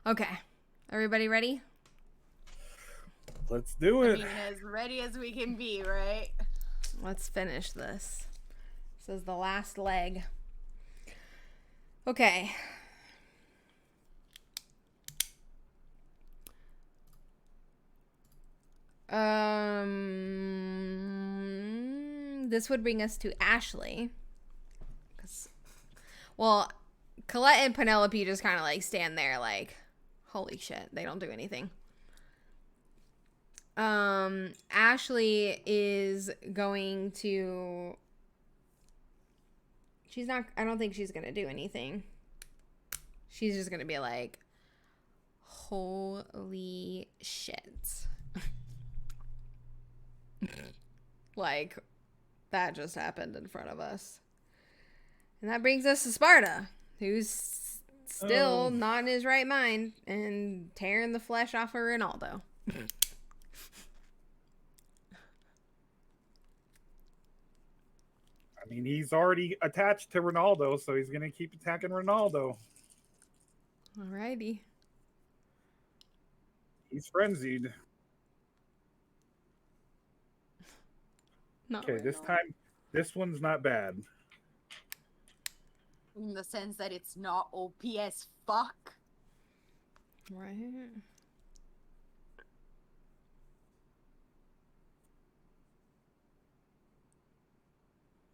Okay. Everybody ready? Let's do I it. mean, as ready as we can be, right? Let's finish this. This is the last leg. Okay. This would bring us to Ashley. Well, Colette and Penelope just kind of like stand there like, holy shit, they don't do anything. Ashley is going to... She's not... I don't think she's going to do anything. She's just going to be like, holy shit. Like, that just happened in front of us. And that brings us to Sparta, who's still not in his right mind and tearing the flesh off of Ronaldo. I mean, he's already attached to Ronaldo, so he's going to keep attacking Ronaldo. Alrighty. He's frenzied. Not Okay, this time, this one's not bad. In the sense that it's not OP as fuck. right.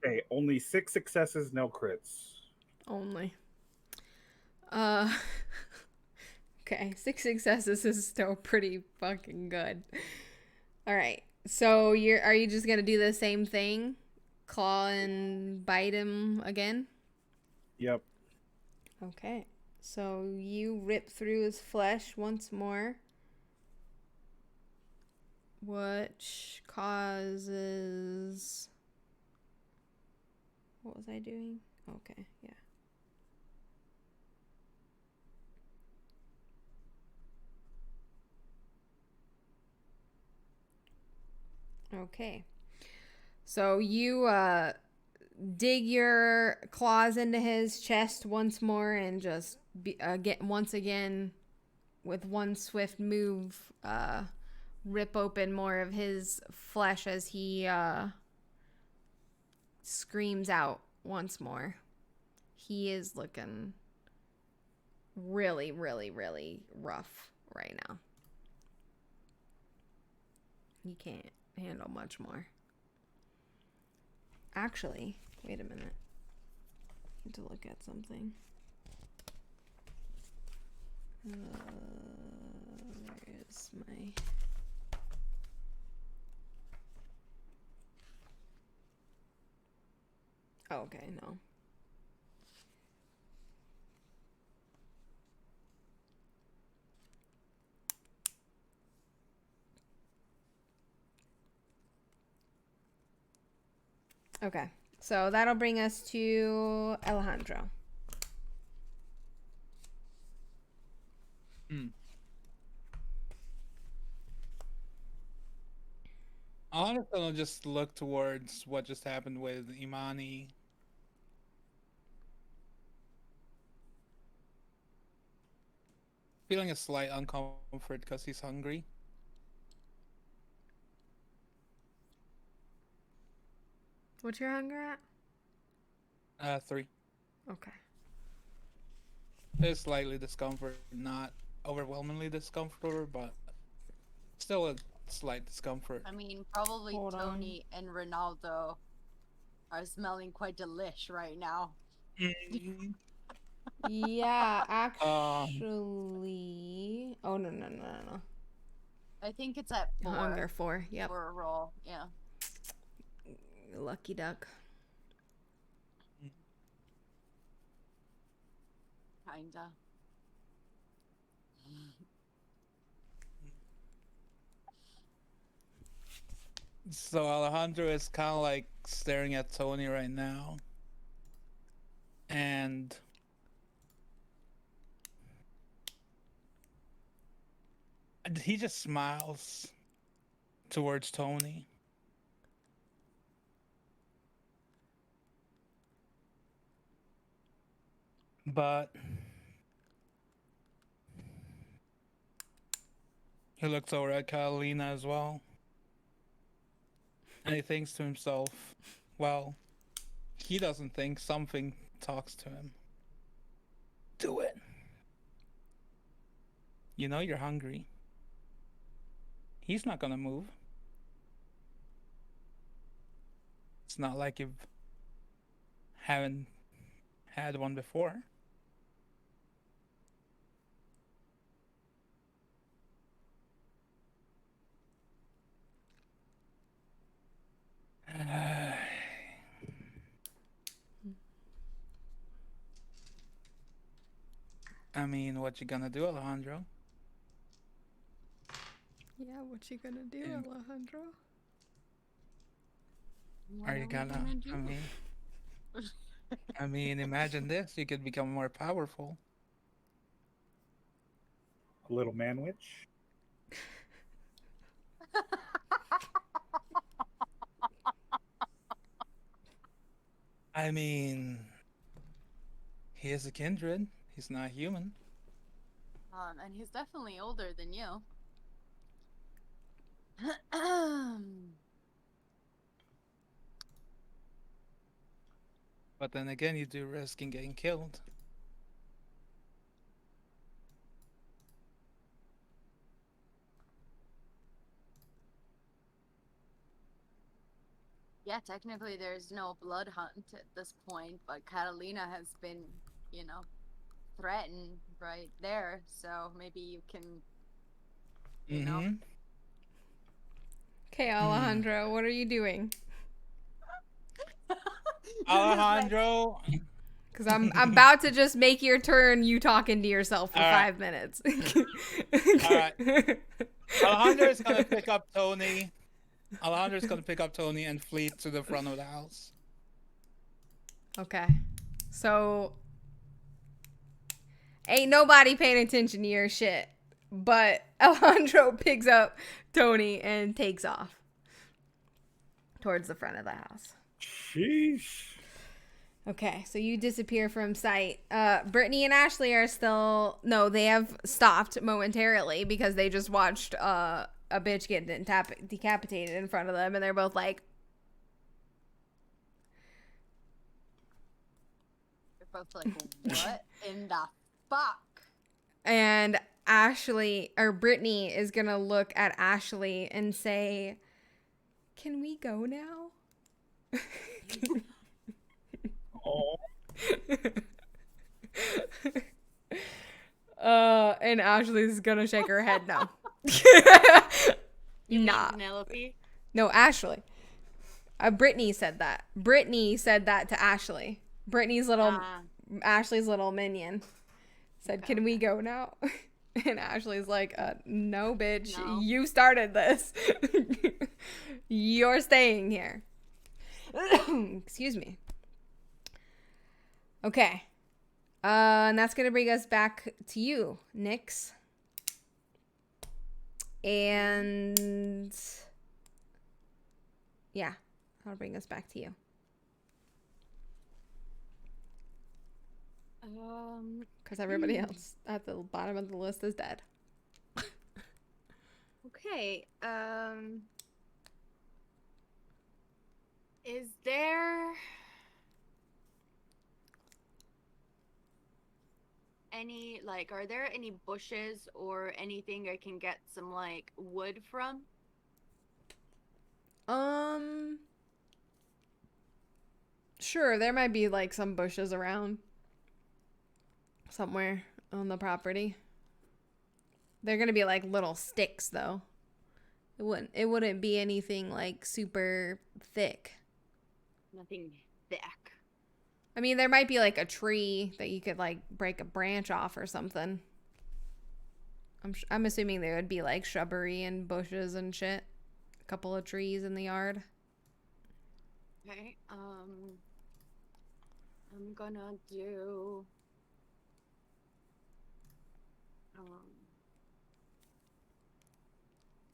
Okay, only 6 successes, no crits. Only. Okay, 6 successes is still pretty fucking good. All right. So are you just gonna do the same thing? Claw and bite him again? Yep. Okay. So you rip through his flesh once more. Which causes... What was I doing? Okay, yeah. Okay. So you dig your claws into his chest once more and just once again with one swift move rip open more of his flesh as he screams out once more. He is looking really, really, really rough right now. He can't handle much more. Actually, wait a minute. I need to look at something. Where is my... Oh, okay, no. Okay, so that'll bring us to Alejandro. Honestly, I'll just look towards what just happened with Imani. Feeling a slight uncomfort because he's hungry. What's your hunger at? 3. Okay. There's slightly discomfort, not overwhelmingly discomfort, but still a slight discomfort. I mean, probably Hold Tony and Ronaldo are smelling quite delish right now. Yeah, actually... Oh, no. I think it's at 4. Hunger 4, yep. For a roll, yeah. Lucky duck. Kinda. So Alejandro is kind of like staring at Tony right now. And he just smiles towards Tony. But He looks over at Catalina as well. And he thinks to himself, well, he doesn't think, something talks to him. Do it. You know you're hungry. He's not gonna move. It's not like you haven't had one before. I mean, what you gonna do, Alejandro? Yeah, what you gonna do, Yeah. Alejandro? What Are you we gonna? do? I mean, imagine this. You could become more powerful. A little man witch. I mean, he is a kindred. He's not human. And he's definitely older than you. But then again, you do risk in getting killed. Yeah, technically there's no blood hunt at this point, but Catalina has been, you know, threatened right there, so maybe you can, you know. Mm-hmm. Okay, Alejandro, what are you doing? Alejandro. Because I'm about to just make your turn. You talking to yourself for All right. 5 minutes. Alright. Alejandro's gonna pick up Tony. Alejandro's gonna pick up Tony and flee to the front of the house. Okay, so ain't nobody paying attention to your shit, but Alejandro picks up Tony and takes off towards the front of the house. Sheesh. Okay, so you disappear from sight. Brittany and Ashley are still... No, they have stopped momentarily because they just watched a bitch get decapitated in front of them, and they're both like... They're both like, what in the fuck? And Ashley, or Brittany, is gonna look at Ashley and say, "Can we go now?" Oh. And Ashley's gonna shake her head no. You mean Nah. Penelope? No, Ashley. Brittany said that. Brittany said that to Ashley. Brittany's little, Ashley's little minion said, Okay, "Can we go now?" And Ashley's like, "No, bitch. No. You started this. You're staying here." Excuse me. Okay. And that's going to bring us back to you, Nyx. And yeah, I'll bring us back to you. Because everybody else at the bottom of the list is dead. Okay. Is there any, like, are there any bushes or anything I can get some, like, wood from? Sure, there might be like some bushes around somewhere on the property. They're gonna be like little sticks though. It wouldn't be anything like super thick. Nothing thick. I mean, there might be like a tree that you could like break a branch off or something. I'm assuming there would be like shrubbery and bushes and shit. A couple of trees in the yard. Okay. I'm gonna do.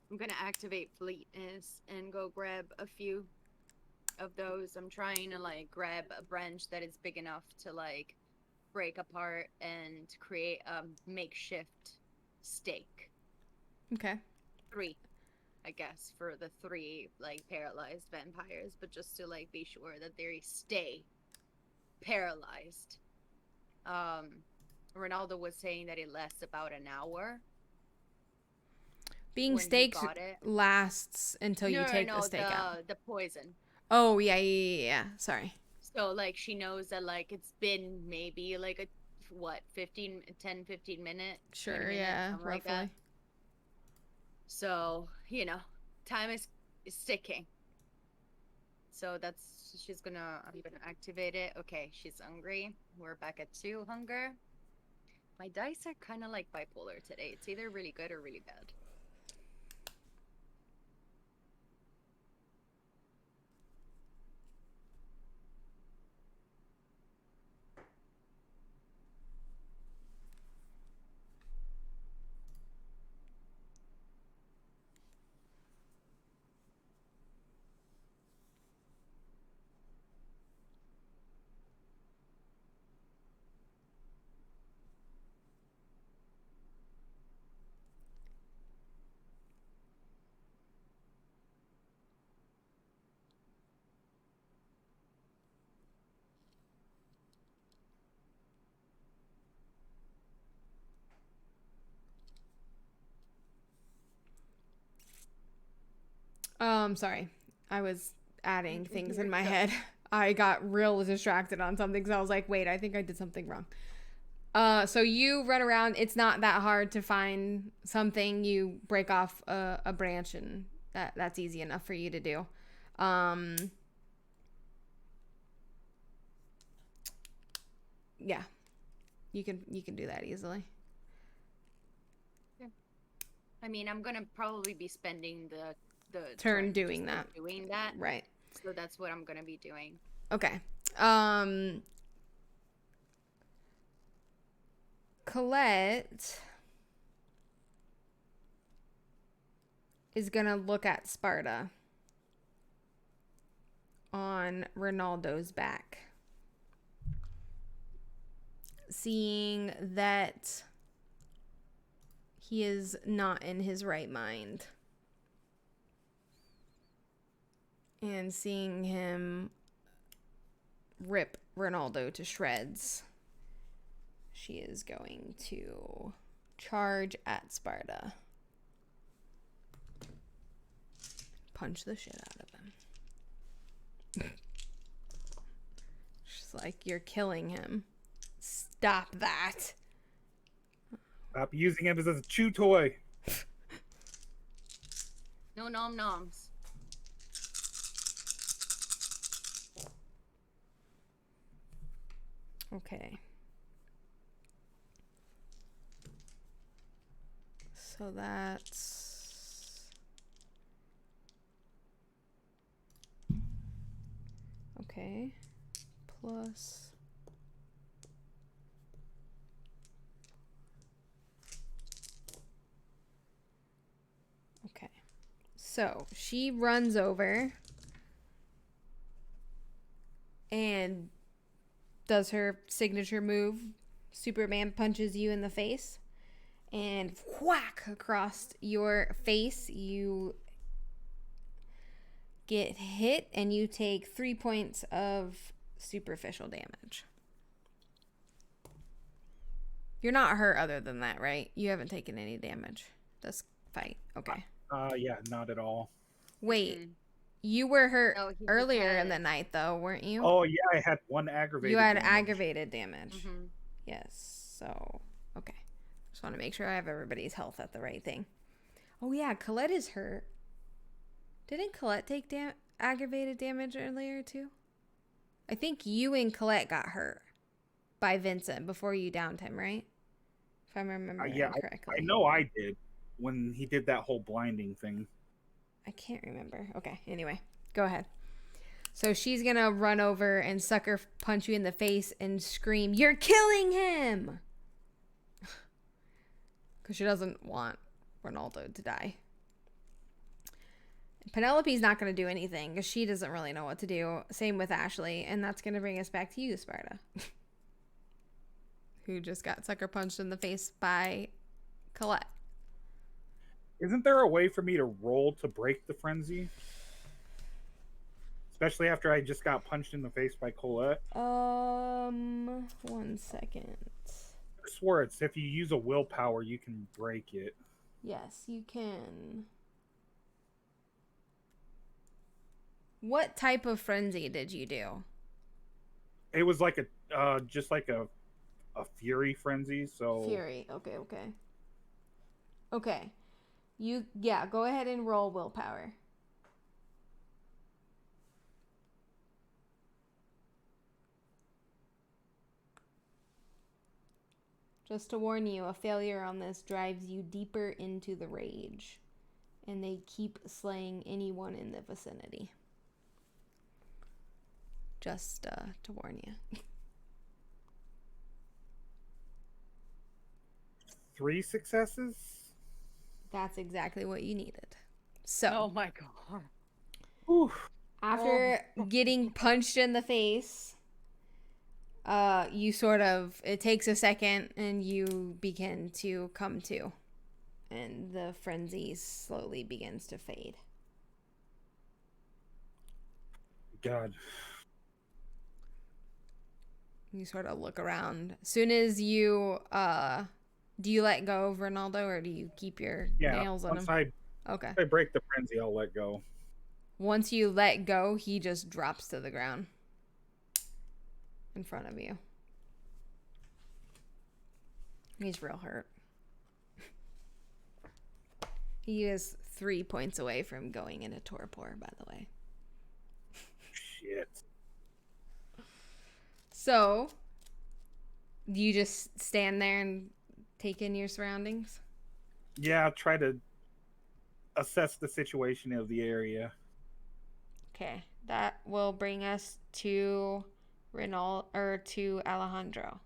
I'm gonna activate Fleetness and go grab a few of those. I'm trying to like grab a branch that is big enough to like break apart and create a makeshift stake. Okay. 3, I guess, for the 3 like paralyzed vampires, but just to like be sure that they stay paralyzed. Ronaldo was saying that it lasts about an hour. Being when he staked got it. lasts until you take the No, stake out. the poison. Oh, yeah. Sorry. So like she knows that like it's been maybe like a 15 minute, Sure, 20 minutes, yeah, something roughly. like that. So, time is ticking. So I'm gonna activate it. Okay, she's hungry. We're back at 2 hunger. My dice are kind of like bipolar today. It's either really good or really bad. Sorry. I was adding things You're in my good. head. I got real distracted on something because I was like, wait, I think I did something wrong. So you run around. It's not that hard to find something. You break off a branch, and that's easy enough for you to do. Yeah, you can do that easily. I mean, I'm gonna probably be spending the Turn just, doing like, that. doing that. Right. So that's what I'm gonna be doing. Okay. Colette is gonna look at Sparta on Ronaldo's back, seeing that he is not in his right mind, and seeing him rip Ronaldo to shreds. She is going to charge at Sparta. Punch the shit out of him. She's like, you're killing him. Stop that. Stop using him as a chew toy. No nom noms. Okay. So that's... Okay. Plus... Okay. So she runs over and does her signature move. Superman punches you in the face, and whack across your face. You get hit, and you take 3 points of superficial damage. You're not hurt other than that, right? You haven't taken any damage this fight. Okay. Yeah, not at all. Wait, Mhm. you were hurt No, he just earlier in had- the night, though, weren't you? Oh yeah, I had one aggravated. You had damage. aggravated damage. Mhm. Yes. So, okay. Just want to make sure I have everybody's health at the right thing. Oh, yeah. Colette is hurt. Didn't Colette take aggravated damage earlier, too? I think you and Colette got hurt by Vincent before you downed him, right? If I'm remembering Yeah, correctly. I know I did when he did that whole blinding thing. I can't remember. Okay. Anyway, go ahead. So she's going to run over and sucker punch you in the face and scream, "You're killing him!" Because she doesn't want Ronaldo to die. Penelope's not going to do anything because she doesn't really know what to do. Same with Ashley. And that's going to bring us back to you, Sparta. Who just got sucker punched in the face by Colette. Isn't there a way for me to roll to break the frenzy? Especially after I just got punched in the face by Colette. 1 second. I swear it's if you use a willpower, you can break it. Yes, you can. What type of frenzy did you do? It was like a just like a fury frenzy. So Fury. Okay, okay. Okay. Go ahead and roll willpower. Just to warn you, a failure on this drives you deeper into the rage, and they keep slaying anyone in the vicinity. Just to warn you. 3 successes. That's exactly what you needed. So, Oh my god. Whew. after getting punched in the face, it takes a second and you begin to come to, and the frenzy slowly begins to fade. God. You sort of look around. As soon as you, do you let go of Ronaldo, or do you keep your nails on him? Once Okay. I break the frenzy, I'll let go. Once you let go, he just drops to the ground in front of you. He's real hurt. He is 3 points away from going into torpor, by the way. Shit. So, do you just stand there and take in your surroundings? Yeah, try to assess the situation of the area. Okay, that will bring us to to Alejandro.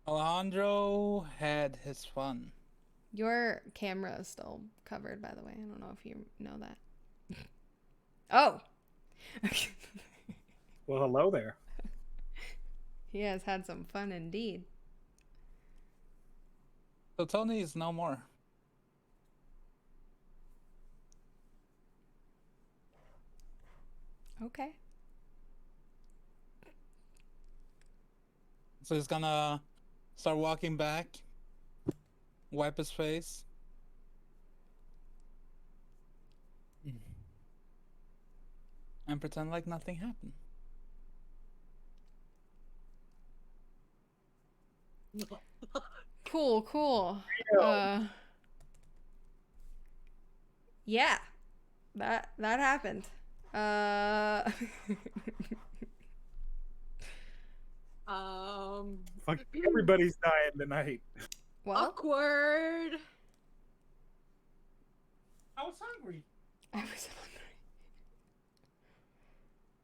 Alejandro had his fun. Your camera is still covered, by the way. I don't know if you know that. Oh! Well, hello there. He has had some fun indeed. So Tony is no more. Okay. So he's gonna start walking back, wipe his face. And pretend like nothing happened. Cool. Yeah. That happened. Fuck, everybody's dying tonight. Well, Awkward. I was hungry. I was hungry.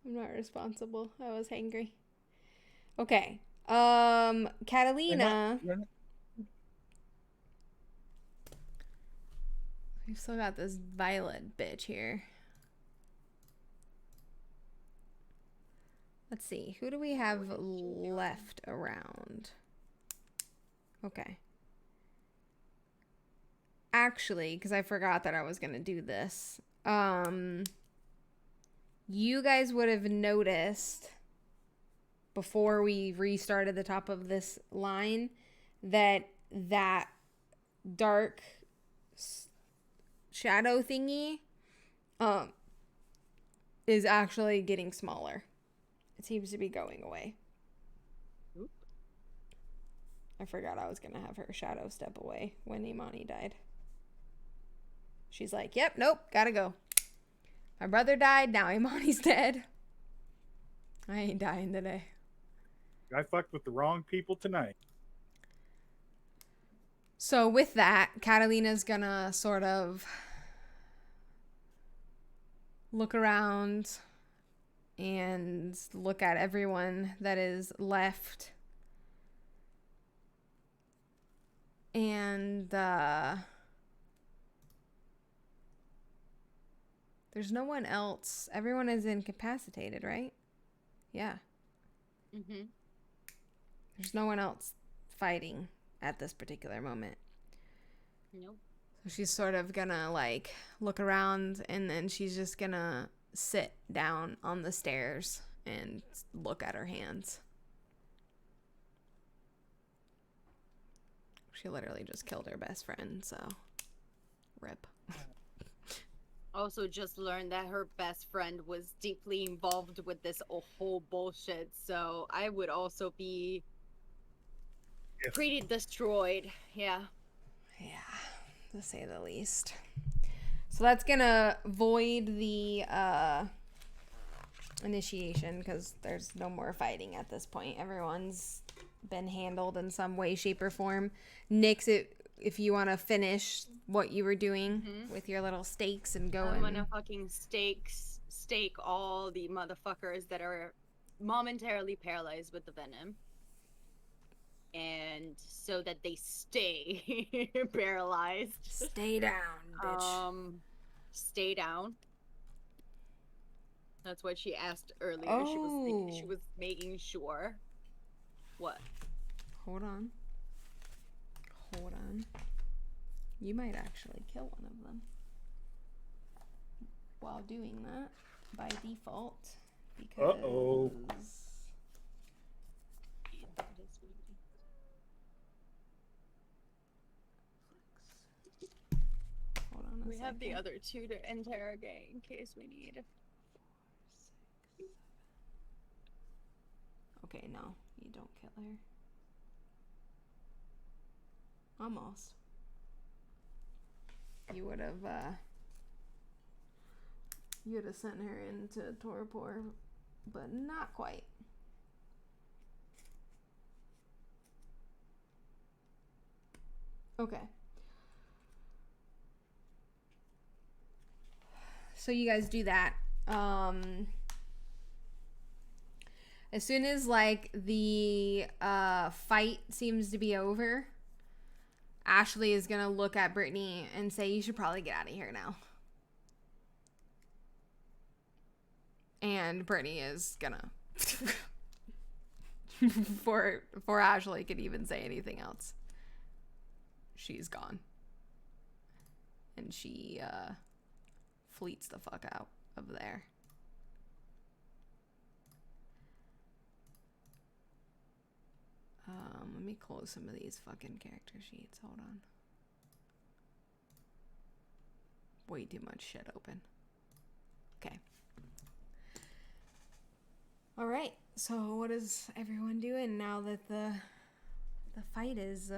I'm not responsible. I was hangry. Okay. Catalina. We've still got this Violet bitch here. Let's see. Who do we have left around? Okay. Actually, because I forgot that I was going to do this. You guys would have noticed before we restarted the top of this line that dark shadow thingy is actually getting smaller. It seems to be going away. Oop. I forgot I was going to have her shadow step away when Imani died. She's like, yep, nope, gotta go. My brother died, now Imani's dead. I ain't dying today. I fucked with the wrong people tonight. So with that, Catalina's gonna sort of look around and look at everyone that is left. And there's no one else. Everyone is incapacitated, right? Yeah. Mm-hmm. There's no one else fighting at this particular moment. Nope. So she's sort of gonna like look around, and then she's just gonna sit down on the stairs and look at her hands. She literally just killed her best friend, so rip. Also, just learned that her best friend was deeply involved with this whole bullshit. So I would also be Yes. pretty destroyed. Yeah. Yeah, to say the least. So that's gonna void the initiation because there's no more fighting at this point. Everyone's been handled in some way, shape, or form. Nix, if you want to finish what you were doing with your little stakes and go I'm gonna fucking stake all the motherfuckers that are momentarily paralyzed with the venom. And so that they stay paralyzed. Stay down, bitch. Stay down. That's what she asked earlier. Oh. She was making sure. What? Hold on. You might actually kill one of them while doing that by default. Because Uh-oh. Hold on a We have the second. other two to interrogate in case we need. Okay, no, you don't kill her. Almost. You would have sent her into torpor, but not quite. Okay. So you guys do that. As soon as like the fight seems to be over, Ashley is gonna look at Brittany and say, "You should probably get out of here now." And Brittany is gonna before Ashley could even say anything else, she's gone. And she fleets the fuck out of there. Let me close some of these fucking character sheets. Hold on. Way too much shit open. Okay. All right. So what is everyone doing now that the fight is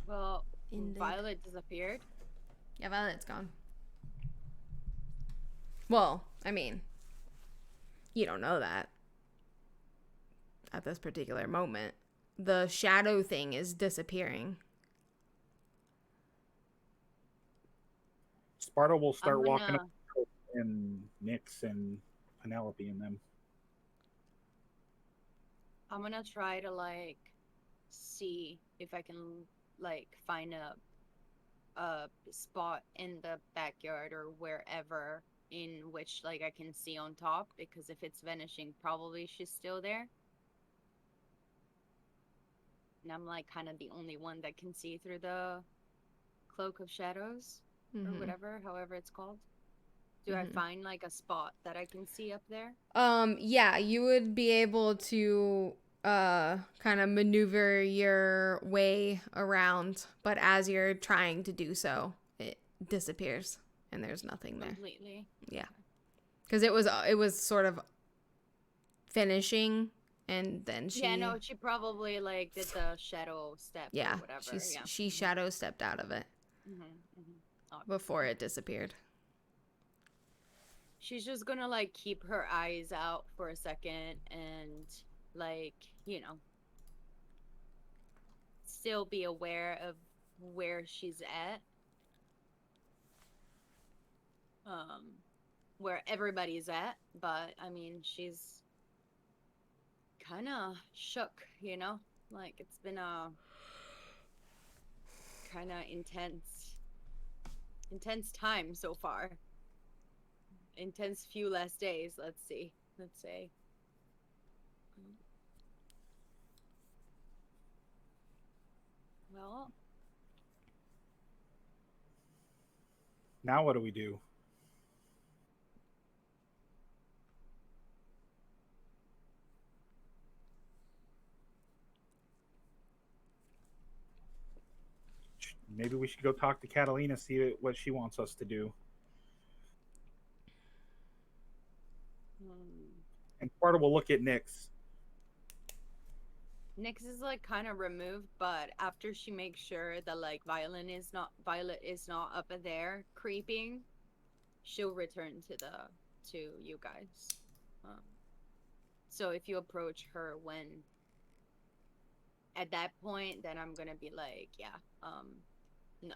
Well, ended? Violet disappeared. Yeah, Violet's gone. Well, I mean, you don't know that at this particular moment. The shadow thing is disappearing. Sparta will start I'm walking gonna- up and Nyx and Penelope and them. I'm gonna try to like see if I can like find a spot in the backyard or wherever in which like I can see on top, because if it's vanishing, probably she's still there. And I'm like kind of the only one that can see through the cloak of shadows or whatever, however it's called. Do I find like a spot that I can see up there? Yeah, you would be able to kind of maneuver your way around, but as you're trying to do so, it disappears and there's nothing there. Completely. Yeah. Cuz it was sort of finishing, and then she She probably like did the shadow step or whatever. she shadow stepped out of it before it disappeared. She's just gonna like keep her eyes out for a second and like, still be aware of where she's at. Where everybody's at, but I mean, she's kind of shook, like it's been a kind of intense time so far. Intense few last days. Let's say. Well, Now what do we do? Maybe we should go talk to Catalina, see what she wants us to do. And Sparta will look at Nyx. Nyx is like kind of removed, but after she makes sure that like Violet is not up there creeping, she'll return to you guys. So if you approach her when at that point, then I'm gonna be like, yeah, no,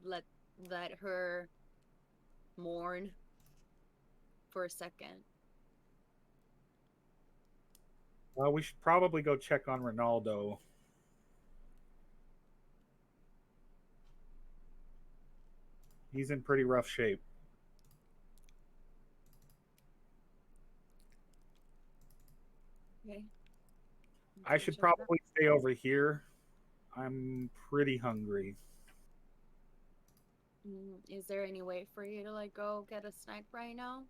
let her mourn for a second. Well, we should probably go check on Ronaldo. He's in pretty rough shape. Okay. I should probably stay over here. I'm pretty hungry. Is there any way for you to like go get a snack right now?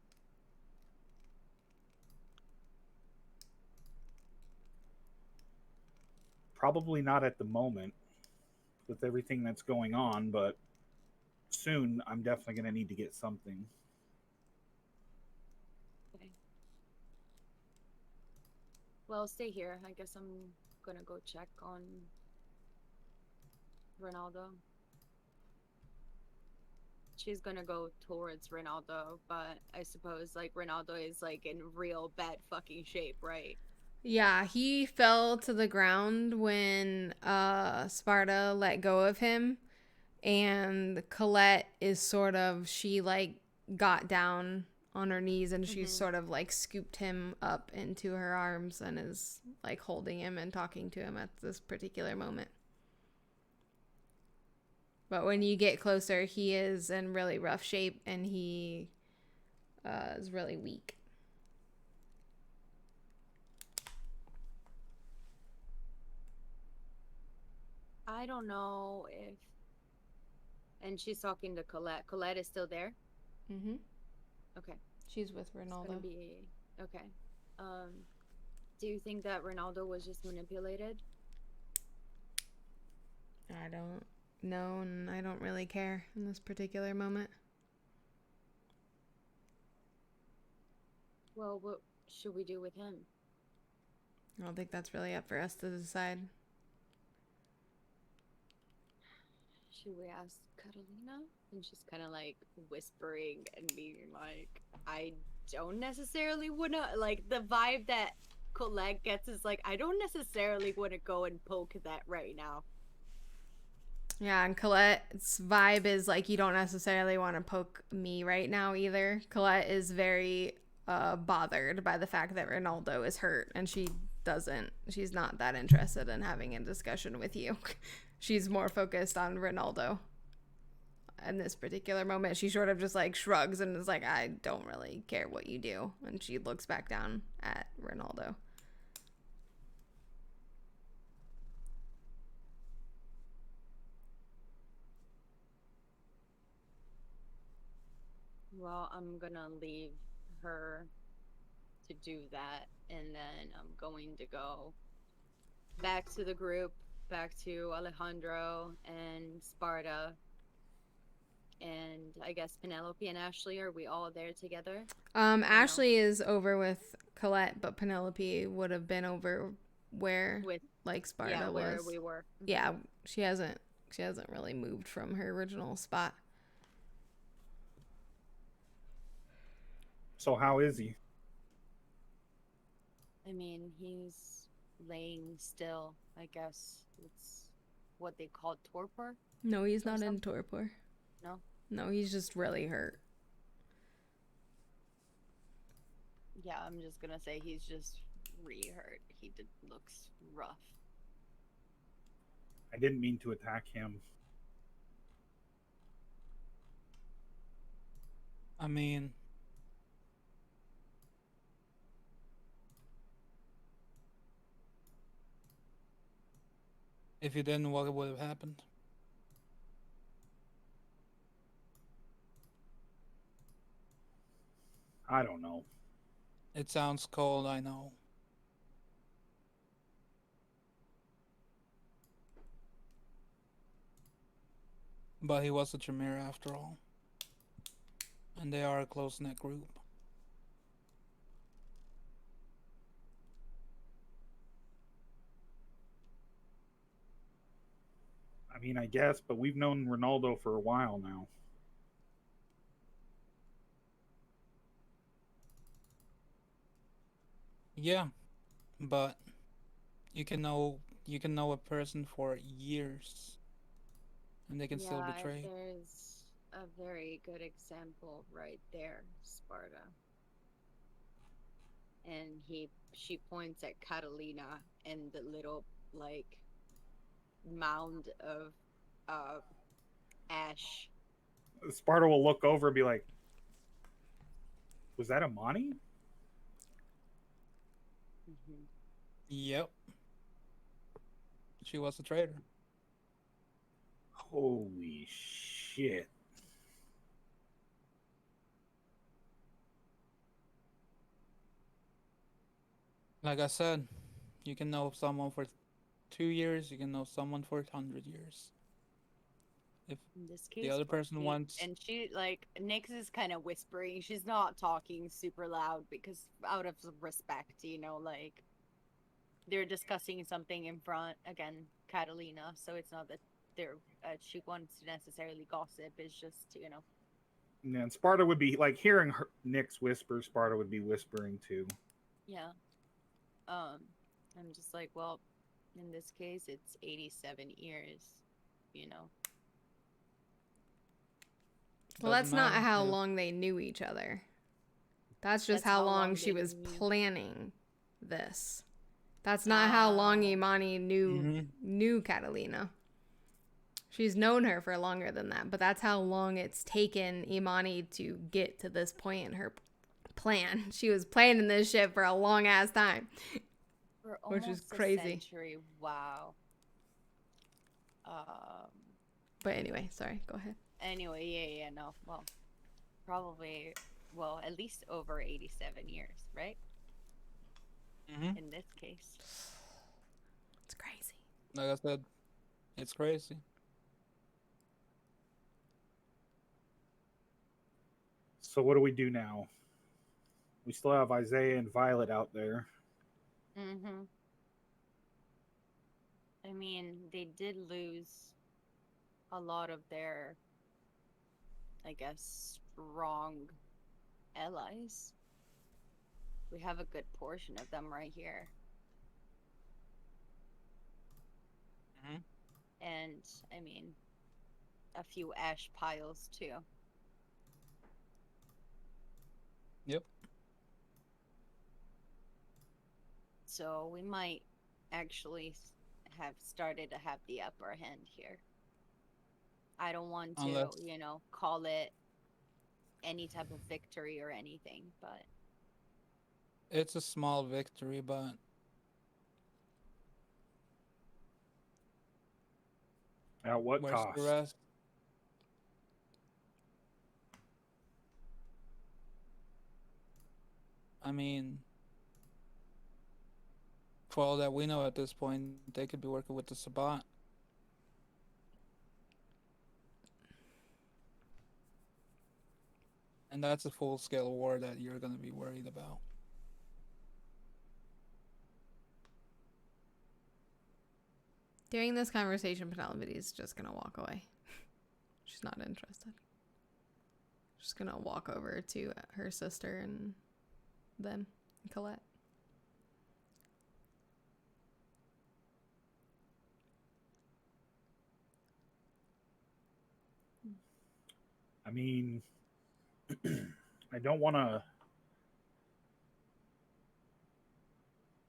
Probably not at the moment with everything that's going on, but soon I'm definitely going to need to get something. Okay. Well, stay here. I guess I'm gonna go check on Ronaldo. She's gonna go towards Ronaldo, but I suppose like Ronaldo is like in real bad fucking shape, right? Yeah, he fell to the ground when Sparta let go of him, and Colette is sort of, she like got down on her knees and she's sort of like scooped him up into her arms and is like holding him and talking to him at this particular moment. But when you get closer, he is in really rough shape and he is really weak. I don't know if. And she's talking to Colette. Colette is still there? Mm-hmm. Okay. She's with It's Ronaldo. gonna be okay. Do you think that Ronaldo was just manipulated? I don't know, and I don't really care in this particular moment. Well, what should we do with him? I don't think that's really up for us to decide. Should we ask Catalina? And she's kind of like whispering and being like, I don't necessarily want to, like, the vibe that Colette gets is like, I don't necessarily want to go and poke that right now. Yeah, and Colette's vibe is like, you don't necessarily want to poke me right now either. Colette is very bothered by the fact that Ronaldo is hurt, and she's not that interested in having a discussion with you. She's more focused on Ronaldo. In this particular moment, she sort of just like shrugs and is like, I don't really care what you do. And she looks back down at Ronaldo. Well, I'm gonna leave her to do that, and then I'm going to go back to the group, back to Alejandro and Sparta, and I guess Penelope and Ashley. Are we all there together? Ashley is over with Colette, but Penelope would have been over where With like Sparta yeah, was. where we were. Yeah, she hasn't really moved from her original spot. So how is he? I mean, he's laying still. I guess it's what they call torpor. No, he's not in something? torpor. No? No, he's just really hurt. Yeah, I'm just gonna say he's just really hurt. Looks rough. I didn't mean to attack him. I mean, If you didn't, what would have happened? I don't know. It sounds cold, I know. But he was a Tremere after all. And they are a close-knit group. I mean, I guess, but we've known Ronaldo for a while now. Yeah, but you can know a person for years and they can still Yeah, betray. there's a very good example right there, Sparta. And she points at Catalina and the little like mound of uh ash. Sparta will look over and be like, "Was that Imani?" Hmm. Yep. She was a traitor. Holy shit! Like I said, you can know someone for 2 years, you can know someone for 100 years. If In this the case, other for person feet. wants, And she like Nyx is kind of whispering. She's not talking super loud because out of respect, like they're discussing something in front again, Catalina. So it's not that they're she wants to necessarily gossip. It's just And Sparta would be like hearing Nick's whisper. Sparta would be whispering too. yeah. Um, I'm just like, well, in this case, it's 87 years. You know. Well, doesn't that's not matter. how If long they knew each other. That's just That's how how long long she they was knew. planning this. That's not how long Oh. Imani knew Mhm. knew Catalina. She's known her for longer than that, but that's how long it's taken Imani to get to this point in her plan. She was planning this shit for a long ass time, For which is almost a crazy. century. Wow. Um. But anyway, sorry, go ahead. Anyway, yeah, no. Well, probably, well, at least over 87 years, right? Mhm. In this case. It's crazy. Like I said, it's crazy. So what do we do now? We still have Isaiah and Violet out there. Mm-hmm. I mean, they did lose a lot of their, I guess, strong allies. We have a good portion of them right here. Mhm. And, I mean, a few ash piles too. Yep. So we might actually have started to have the upper hand here. I don't want to, Unless call it any type of victory or anything, but it's a small victory, but At what where's the cost? rest? I mean, for all that we know at this point, they could be working with the Sabbat. And that's a full scale war that you're going to be worried about. During this conversation, Penelope is just gonna walk away. She's not interested. She's gonna walk over to her sister and then Colette. I mean, I don't want to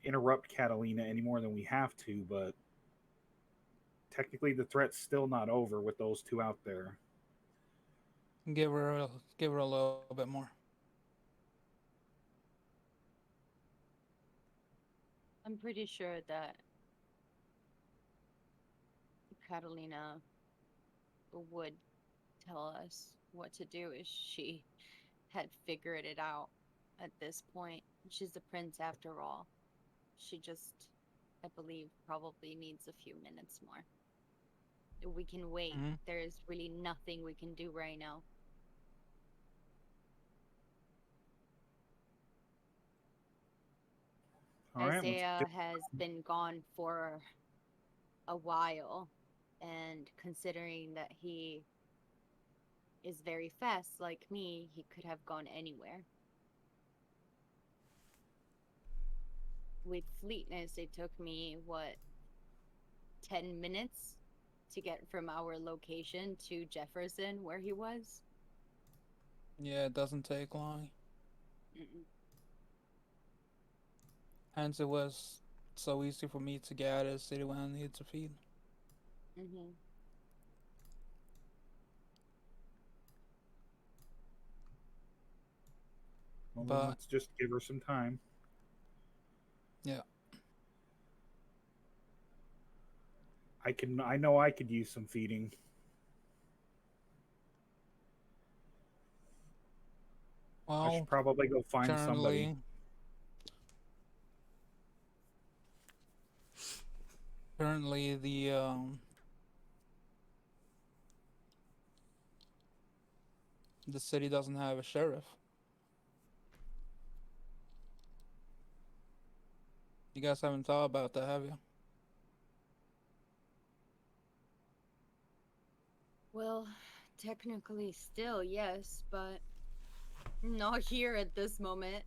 interrupt Catalina any more than we have to, but technically the threat's still not over with those two out there. Give her a little bit more. I'm pretty sure that Catalina would tell us what to do if she had figured it out at this point. She's the prince after all. She just, I believe, probably needs a few minutes more. We can wait. Mhm. There's really nothing we can do right now. All right, let's Isaiah get. has been gone for a while, and considering that he is very fast like me, he could have gone anywhere. With fleetness, it took me, what, 10 minutes to get from our location to Jefferson, where he was? Yeah, it doesn't take long. Mm-mm. Hence, it was so easy for me to get out of the city when I needed to feed. Mm-hmm. Well, then But let's just give her some time. yeah, I can. I know I could use some feeding. I should well, probably go find somebody. currently, currently the city doesn't have a sheriff. You guys haven't thought about that, have you? Well, technically still, yes, but not here at this moment.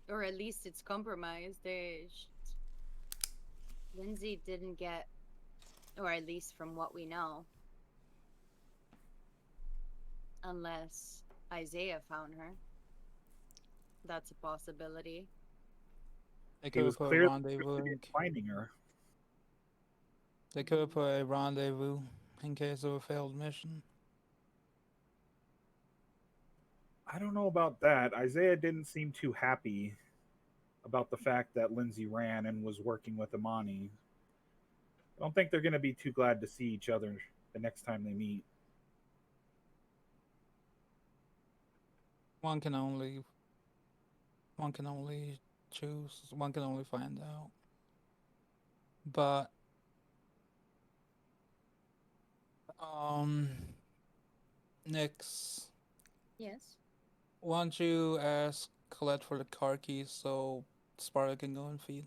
Or at least it's compromised. Lindsay didn't get, or at least from what we know, unless Isaiah found her. That's a possibility. They He could was have put a clearly rendezvous. interested in finding her. They could have put a rendezvous in case of a failed mission. I don't know about that. Isaiah didn't seem too happy about the fact that Lindsay ran and was working with Amani. I don't think they're going to be too glad to see each other the next time they meet. One can only, one can only choose. One can only find out. But um, Nix, Yes. why don't you ask Colette for the car keys so Sparta can go and feed?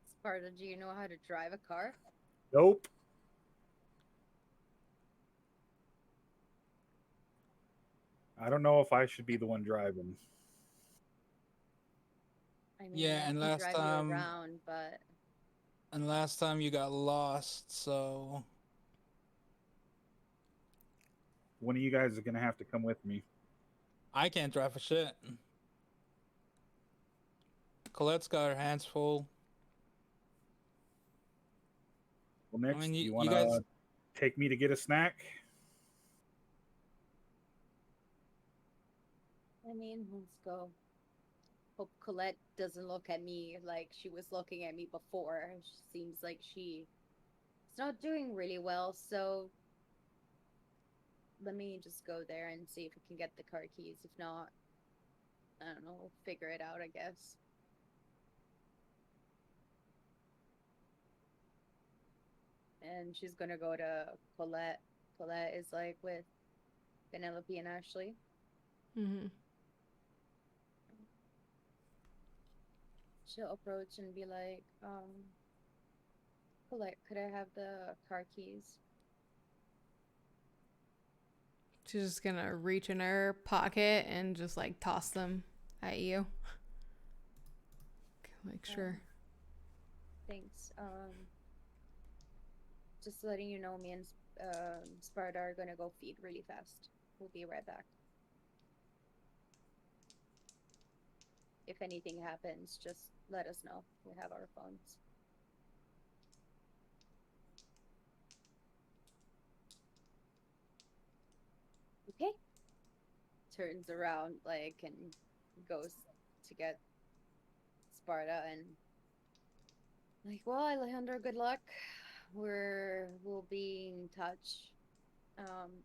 Sparta, do you know how to drive a car? Nope. I don't know if I should be the one driving. I mean, Yeah, I can drive you around, but and last time you got lost, so One of you guys is going to have to come with me. I can't drive for shit. Colette's got her hands full. Well, I next, mean, you you want guys, to take me to get a snack? I mean, let's go. Hope Colette doesn't look at me like she was looking at me before. She seems like she's not doing really well, so let me just go there and see if we can get the car keys. If not, I don't know, we'll figure it out, I guess. And she's gonna go to Colette. Colette is like with Penelope and Ashley. Mm-hmm. She'll approach and be like, Colette, could I have the car keys? She's just gonna reach in her pocket and just like toss them at you. Like, sure. Thanks. Just letting you know, me and Sparta are gonna go feed really fast. We'll be right back. If anything happens, just let us know. We have our phones. Okay. Turns around like and goes to get Sparta and Like, well, Alejandro, good luck. We'll be in touch.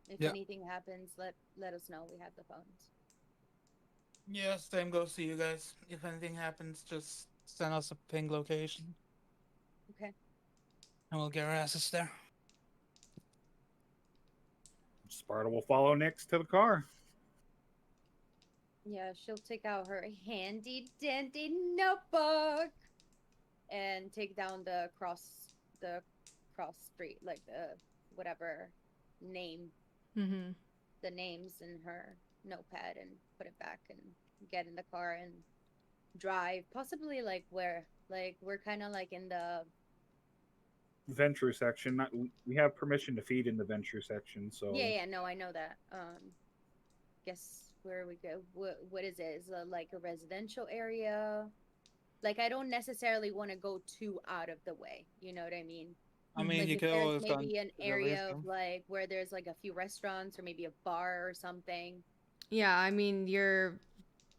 If Yeah. anything happens, let us know. We have the phones. Yeah, same goes to you guys. If anything happens, just send us a ping location Okay. and we'll get our asses there. Sparta will follow Nyx to the car. Yeah, she'll take out her handy dandy notebook and take down the cross street, like the whatever name, Mm-hmm. the names in her notepad, and put it back and get in the car and drive. Possibly like where? Like we're kind of like in the Venture section. We have permission to feed in the venture section, so yeah, no, I know that. Guess where we go. What is it? Is it like a residential area? Like I don't necessarily want to go too out of the way. You know what I mean? I mean, Like you if could there's always go maybe an to the area of restroom. like where there's like a few restaurants or maybe a bar or something. Yeah, I mean, you're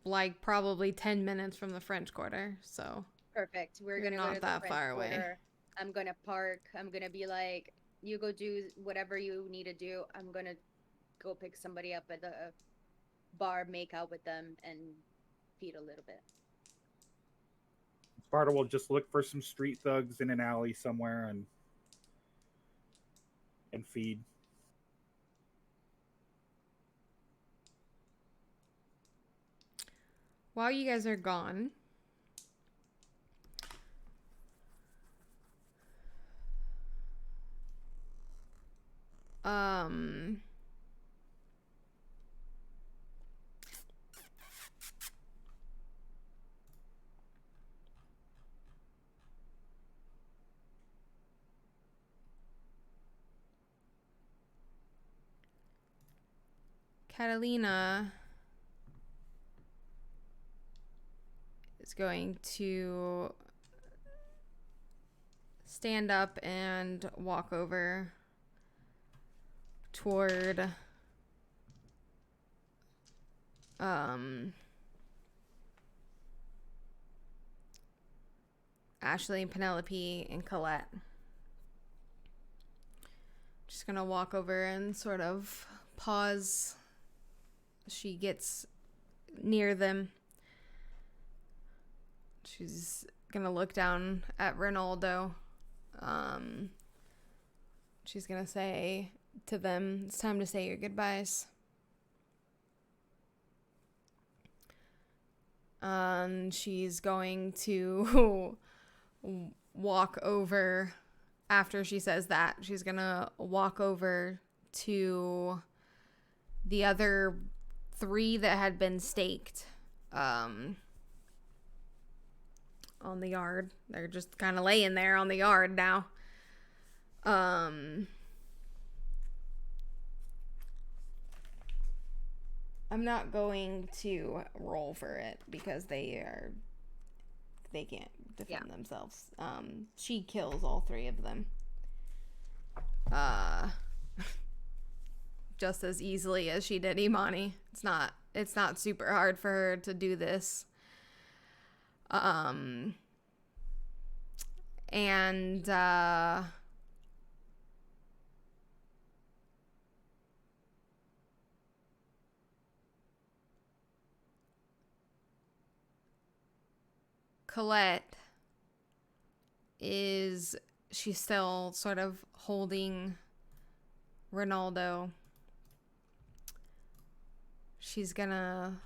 like probably 10 minutes from the French Quarter, so Perfect. We're you're gonna go not to the that French far away. Quarter. I'm gonna park. I'm gonna be like, you go do whatever you need to do. I'm gonna go pick somebody up at the bar, make out with them, and feed a little bit. Sparta will just look for some street thugs in an alley somewhere and feed. While you guys are gone, um Catalina is going to stand up and walk over toward Ashley, Penelope, and Colette. Just gonna walk over and sort of pause. She gets near them. She's gonna look down at Ronaldo. She's gonna say to them, "It's time to say your goodbyes." She's going to walk over. After she says that, she's gonna walk over to the other 3 that had been staked on the yard. They're just kind of laying there on the yard now. I'm not going to roll for it because they can't defend themselves. She kills all 3 of them. Just as easily as she did Imani. It's not super hard for her to do this. And Colette she's still sort of holding Ronaldo. She's gonna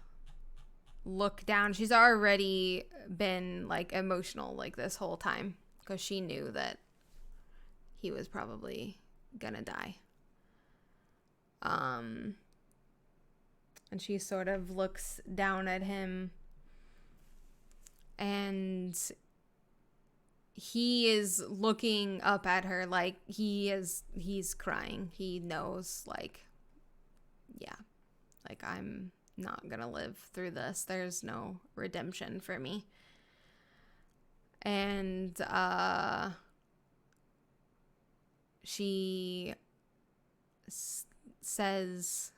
look down. She's already been like emotional like this whole time because she knew that he was probably gonna die. And she sort of looks down at him, and he is looking up at her like he's crying. He knows, like, yeah, like, I'm not gonna live through this. There's no redemption for me. And she says,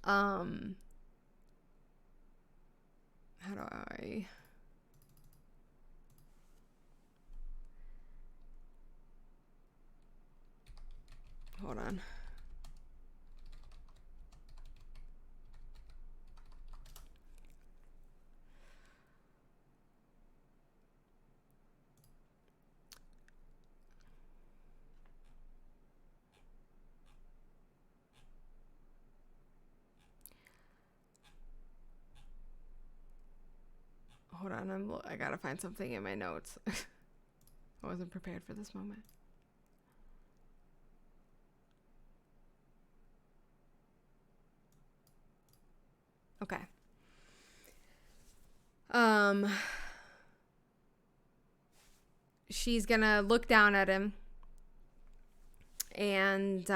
Um, how do I? Hold on. Hold on, I gotta find something in my notes. I wasn't prepared for this moment. Okay. She's gonna look down at him and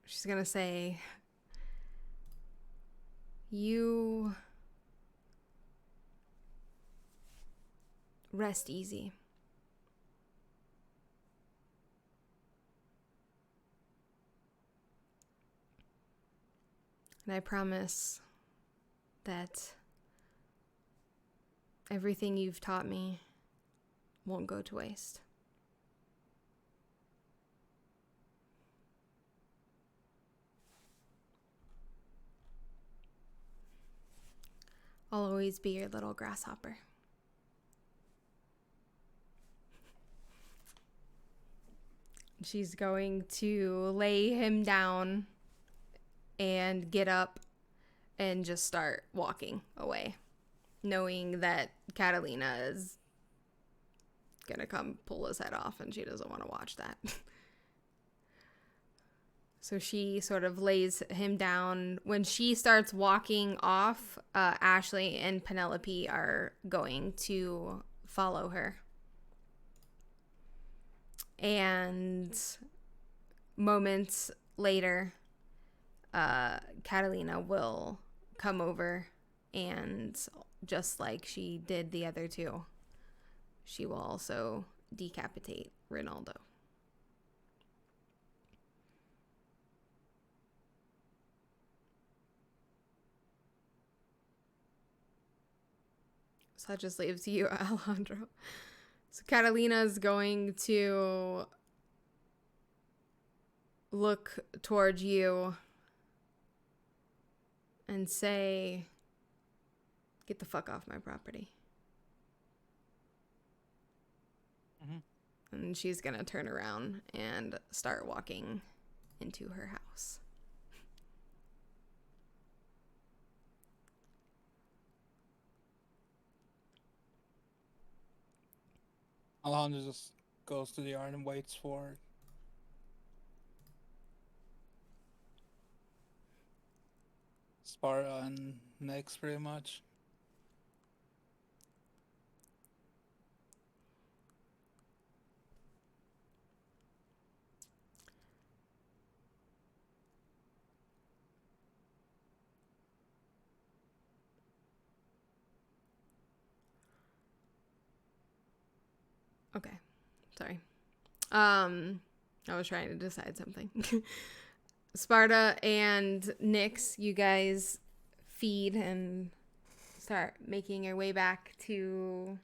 she's gonna say, "You rest easy. And I promise that everything you've taught me won't go to waste." I'll always be your little grasshopper. She's going to lay him down and get up and just start walking away, knowing that Katalina is gonna come pull his head off and she doesn't want to watch that. So she sort of lays him down. When she starts walking off, Ashley and Penelope are going to follow her. And moments later, Katalina will come over, and just like she did the other two, she will also decapitate Ronaldo. So that just leaves you, Alejandro. So Catalina is going to look towards you and say, "Get the fuck off my property." Mm-hmm. And she's going to turn around and start walking into her house. Alejandro just goes to the yard and waits for Sparta and Nyx, pretty much. Okay. Sorry. I was trying to decide something. Sparta and Nyx, you guys feed and start making your way back to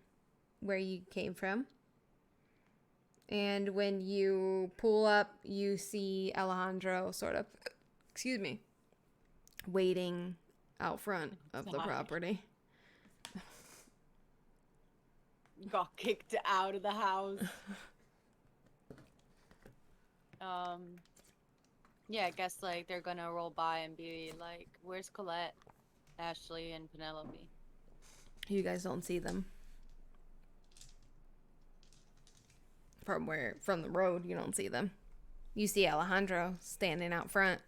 where you came from. And when you pull up, you see Alejandro sort of, waiting out front of the property. Got kicked out of the house. Yeah, I guess like they're gonna roll by and be like, "Where's Colette, Ashley, and Penelope?" You guys don't see them. From the road, you don't see them. You see Alejandro standing out front.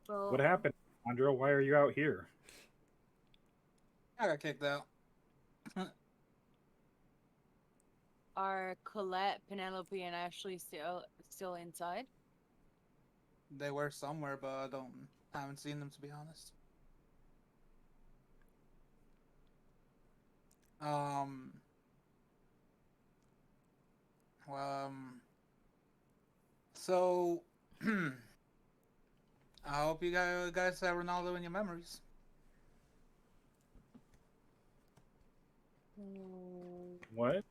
Well, What happened, Andro? Why are you out here? I got kicked out. are Colette, Penelope, and Ashley still inside? They were somewhere, but I haven't seen them, to be honest. So, I hope you guys have Ronaldo in your memories. What?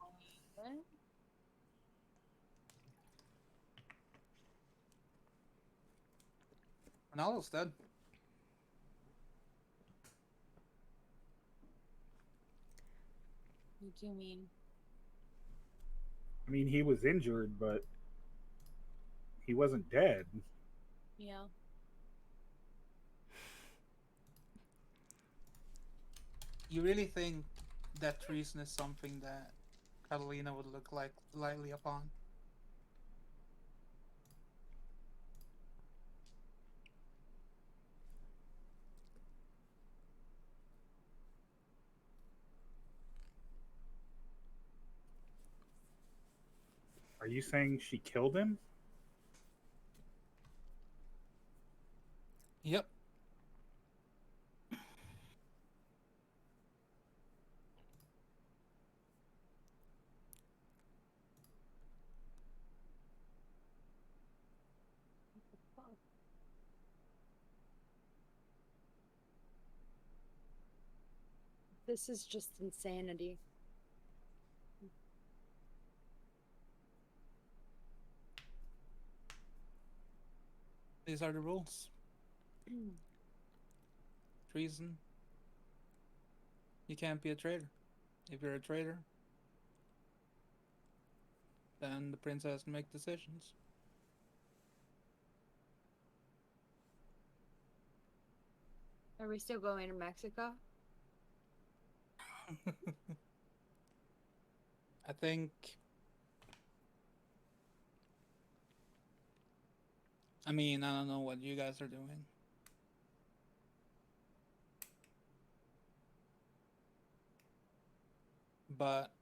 Ronaldo's dead. What do you mean? I mean, he was injured, but he wasn't dead. Yeah. You really think that treason is something that Catalina would look like lightly upon? Are you saying she killed him? Yep. This is just insanity. These are the rules. Treason. You can't be a traitor. If you're a traitor, then the prince has to make decisions. Are we still going to Mexico? I think. I mean, I don't know what you guys are doing. But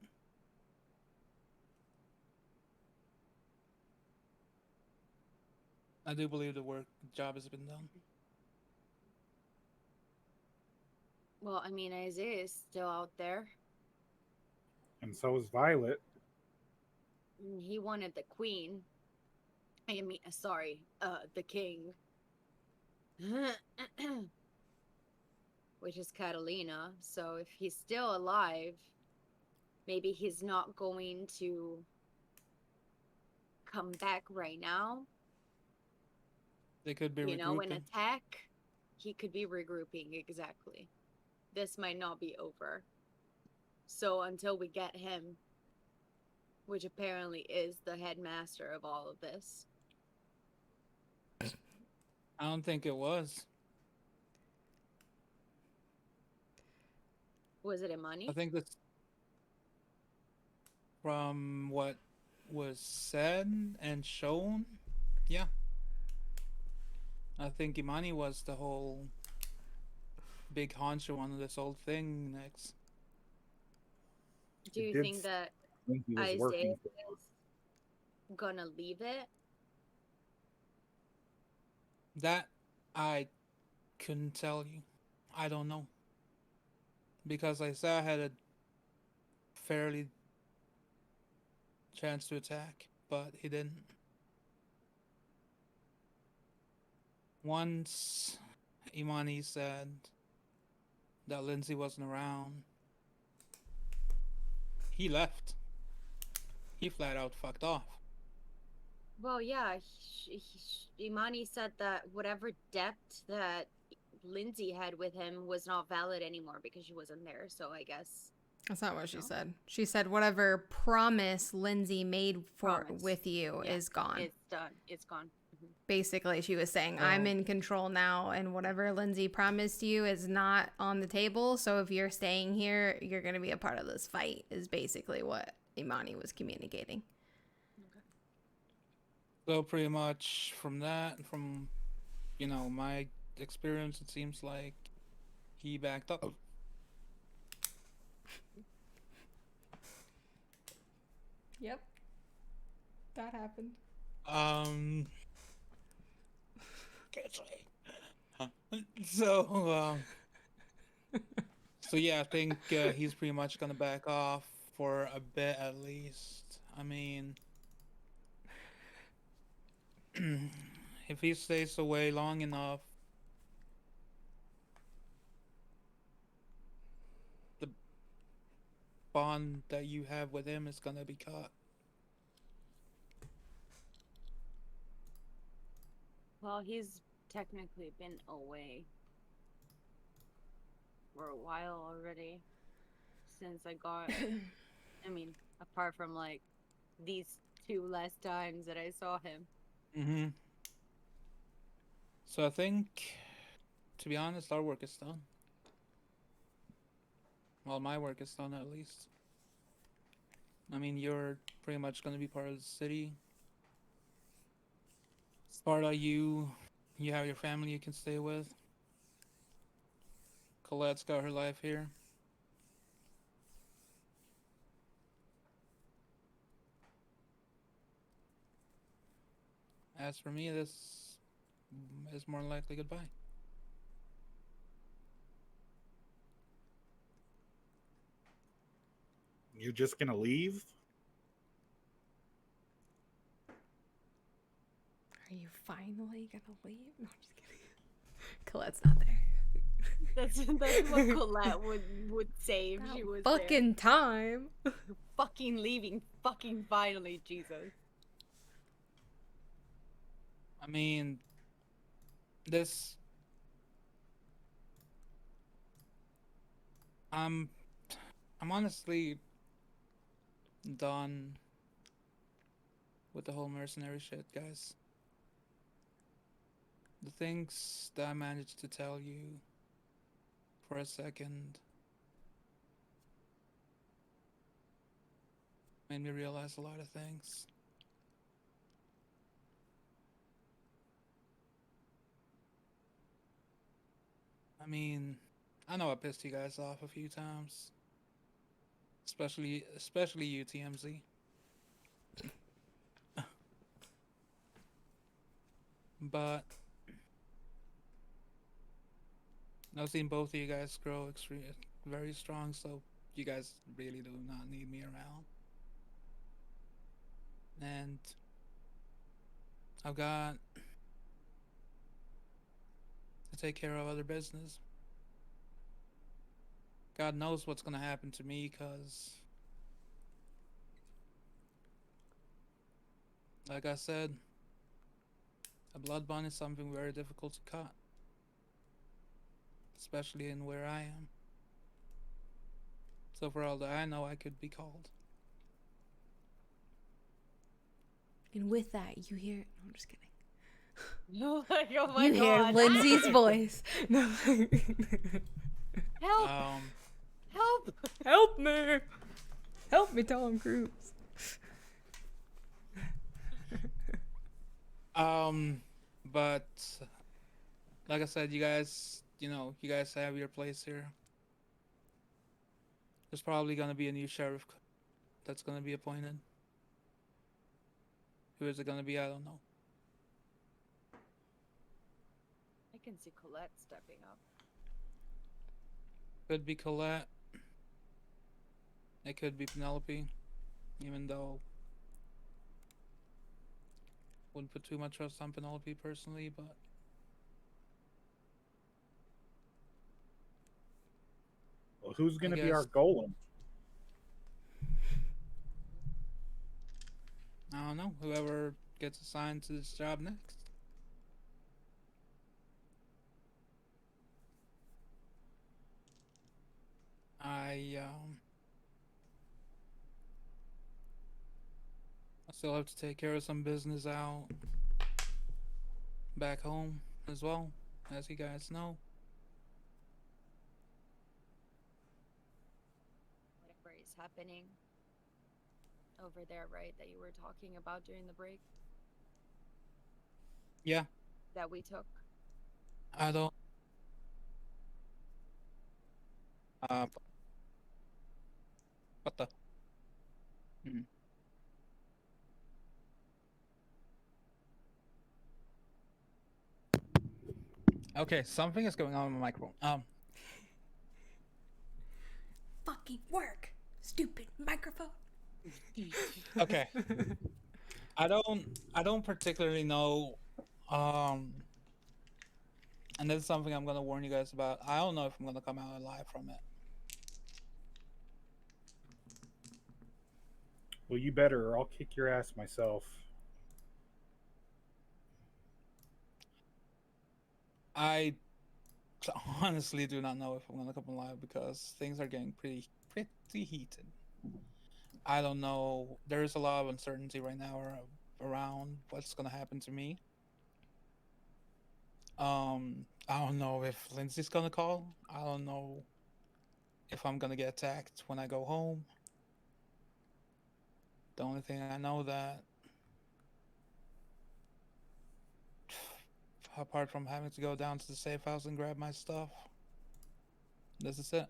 I do believe the job has been done. Well, I mean, Isaiah is still out there. And so is Violet. He wanted the queen. I mean, sorry, the king. Which is Catalina. So if he's still alive, maybe he's not going to come back right now. They could be You know, an regrouping. attack. He could be regrouping, exactly. This might not be over. So until we get him, which apparently is the headmaster of all of this. I don't think it was. Was it Imani? I think that's from what was said and shown. Yeah. I think Imani was the whole big honcho on this whole thing next. Do you did think that think he was Isaiah working. is gonna leave it? That I couldn't tell you. I don't know. Because Isaiah had a fairly chance to attack, but he didn't. Once Imani said that Lindsay wasn't around, he left. He flat out fucked off. Well, yeah, Imani said that whatever debt that Lindsay had with him was not valid anymore because she wasn't there. So I guess That's not what she No. said. She said whatever promise Lindsay made Promise. with you Yeah, is gone. it's done. It's gone. Basically, she was saying, I'm in control now, and whatever Lindsay promised you is not on the table. So if you're staying here, you're going to be a part of this fight, is basically what Imani was communicating. So pretty much from that, from my experience, it seems like he backed up. Yep. That happened. So yeah, I think he's pretty much gonna back off for a bit at least. I mean, if he stays away long enough, the bond that you have with him is gonna be cut. Well, he's technically been away for a while already since I got. I mean, apart from like these 2 last times that I saw him. Mm-hmm. So I think, to be honest, our work is done. Well, my work is done at least. I mean, you're pretty much gonna be part of the city. Sparta, you have your family you can stay with. Colette's got her life here. As for me, this is more than likely goodbye. You just gonna leave? Are you finally gonna leave? No, I'm just kidding. Colette's not there. That's what Colette would say if she was Fucking time. there. Fucking leaving. Fucking finally, Jesus. I mean, this. I'm honestly done with the whole mercenary shit, guys. The things that I managed to tell you for a second made me realize a lot of things. I mean, I know I pissed you guys off a few times. Especially you, TMZ. But I've seen both of you guys grow very strong, so you guys really do not need me around. And I've got to take care of other business. God knows what's gonna happen to me, cause like I said, a blood bond is something very difficult to cut. Especially in where I am. So for all that I know, I could be called. And with that, you hear. No, I'm just kidding. Oh my You hear God. Lindsay's voice. No. Help! Help! Help me! Help me, Tom Cruise. But like I said, you guys have your place here. There's probably gonna be a new sheriff that's gonna be appointed. Who is it gonna be? I don't know. I can see Colette stepping up. Could be Colette. It could be Penelope, even though wouldn't put too much trust on Penelope personally, but Well, who's gonna be guess. our golem? I don't know. Whoever gets assigned to this job next. I still have to take care of some business out back home as well, as you guys know. Whatever is happening over there, right? That you were talking about during the break Yeah, that we took. I don't. What the? Hmm. Okay, something is going on with my microphone. Fucking work, stupid microphone. Okay. I don't particularly know. Um, and that's something I'm gonna warn you guys about. I don't know if I'm gonna come out alive from it. Well, you better, or I'll kick your ass myself. I honestly do not know if I'm gonna come alive because things are getting pretty heated. I don't know. There's a lot of uncertainty right now around what's gonna happen to me. I don't know if Lindsay's gonna call. I don't know if I'm gonna get attacked when I go home. The only thing I know that apart from having to go down to the safe house and grab my stuff, this is it.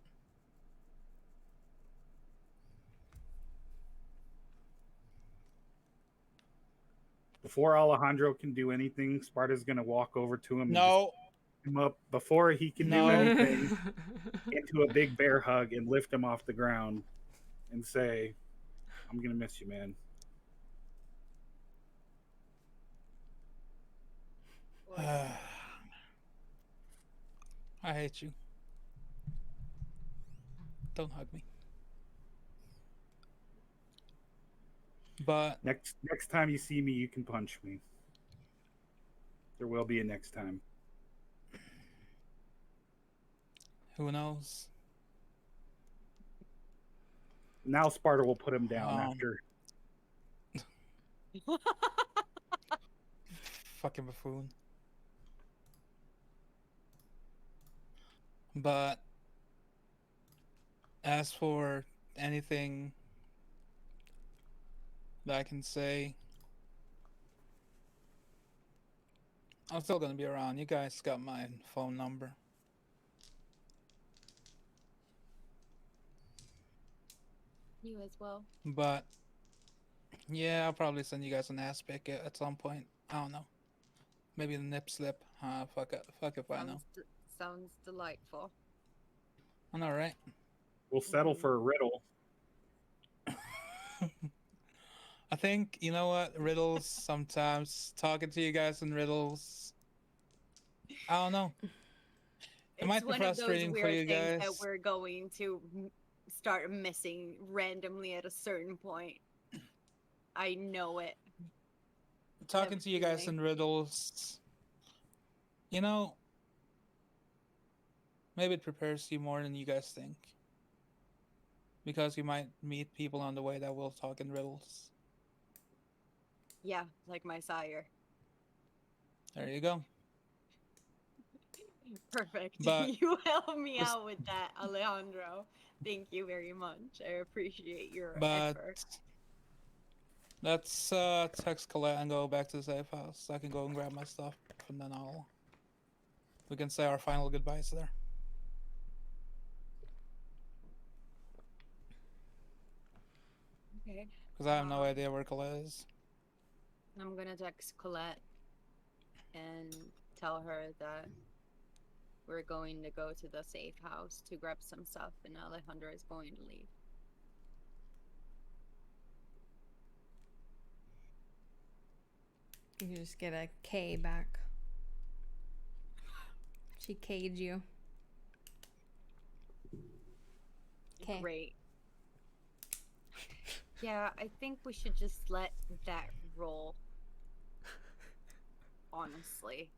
Before Alejandro can do anything, Sparta's gonna walk over to him and just No, pick him up before he can do no. anything into a big bear hug and lift him off the ground and say, "I'm gonna miss you, man." I hate you. Don't hug me. But Next time you see me, you can punch me. There will be a next time. who knows? Now Sparta will put him down Um, after. fucking buffoon. But as for anything that I can say, I'm still gonna be around. You guys got my phone number. You as well. But yeah, I'll probably send you guys an ass pic at some point. I don't know. Maybe the nip slip. Fuck it. Fuck if I know. Sounds delightful. I know, right? We'll settle for a riddle. I think, you know what? Riddles, sometimes talking to you guys in riddles, I don't know. It might It's be one of those frustrating for weird you things that guys. we're going to start missing randomly at a certain point. I know it. Talking to you guys in riddles, you know, maybe it prepares you more than you guys think. Because you might meet people on the way that will talk in riddles. Yeah, like my sire. There you go. Perfect. But You helped me out with that, Alejandro. Thank you very much. I appreciate your but effort. let's text Colette and go back to the safe house. I can go and grab my stuff and then we can say our final goodbyes there. Okay. Because I have no idea where Colette is. I'm gonna text Colette and tell her that we're going to go to the safe house to grab some stuff and Alejandro is going to leave. You just get a K back. She K'd you. Okay. Great. Yeah, I think we should just let that roll. Honestly.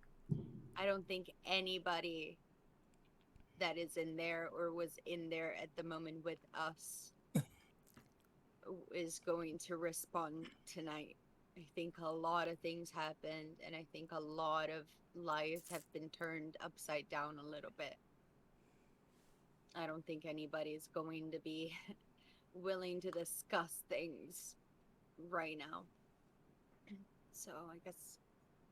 I don't think anybody that is in there or was in there at the moment with us is going to respond tonight. I think a lot of things happened, and I think a lot of lives have been turned upside down a little bit. I don't think anybody's going to be willing to discuss things right now. So I guess.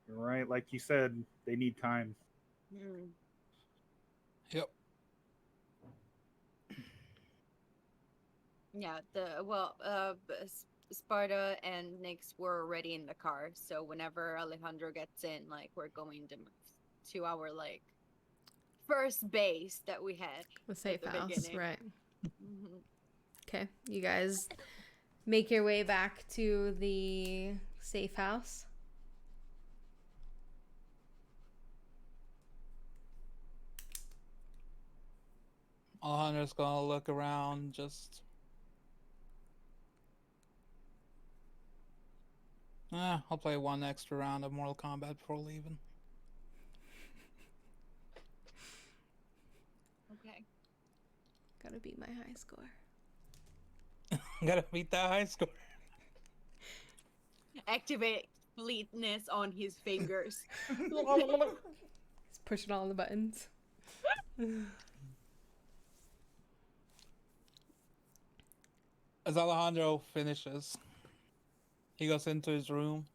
You're right. Like you said, they need time. Yep. Yeah, Sparta and Nyx were already in the car, so whenever Alejandro gets in, like, we're going to move to our, like, first base that we had. The safe house, beginning. right. Okay, you guys make your way back to the safe house. Alejandro's gonna look around, just. I'll play one extra round of Mortal Kombat before leaving. Okay. Gotta beat my high score. Gotta beat that high score. Activate fleetness on his fingers. He's pushing all the buttons. As Alejandro finishes, he goes into his room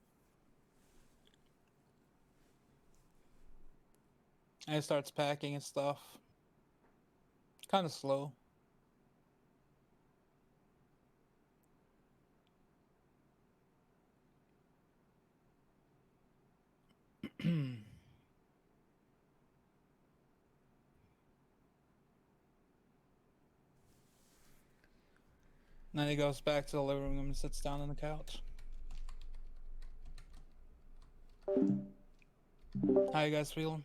and he starts packing his stuff. Kind of slow. Then he goes back to the living room and sits down on the couch. How you guys feeling?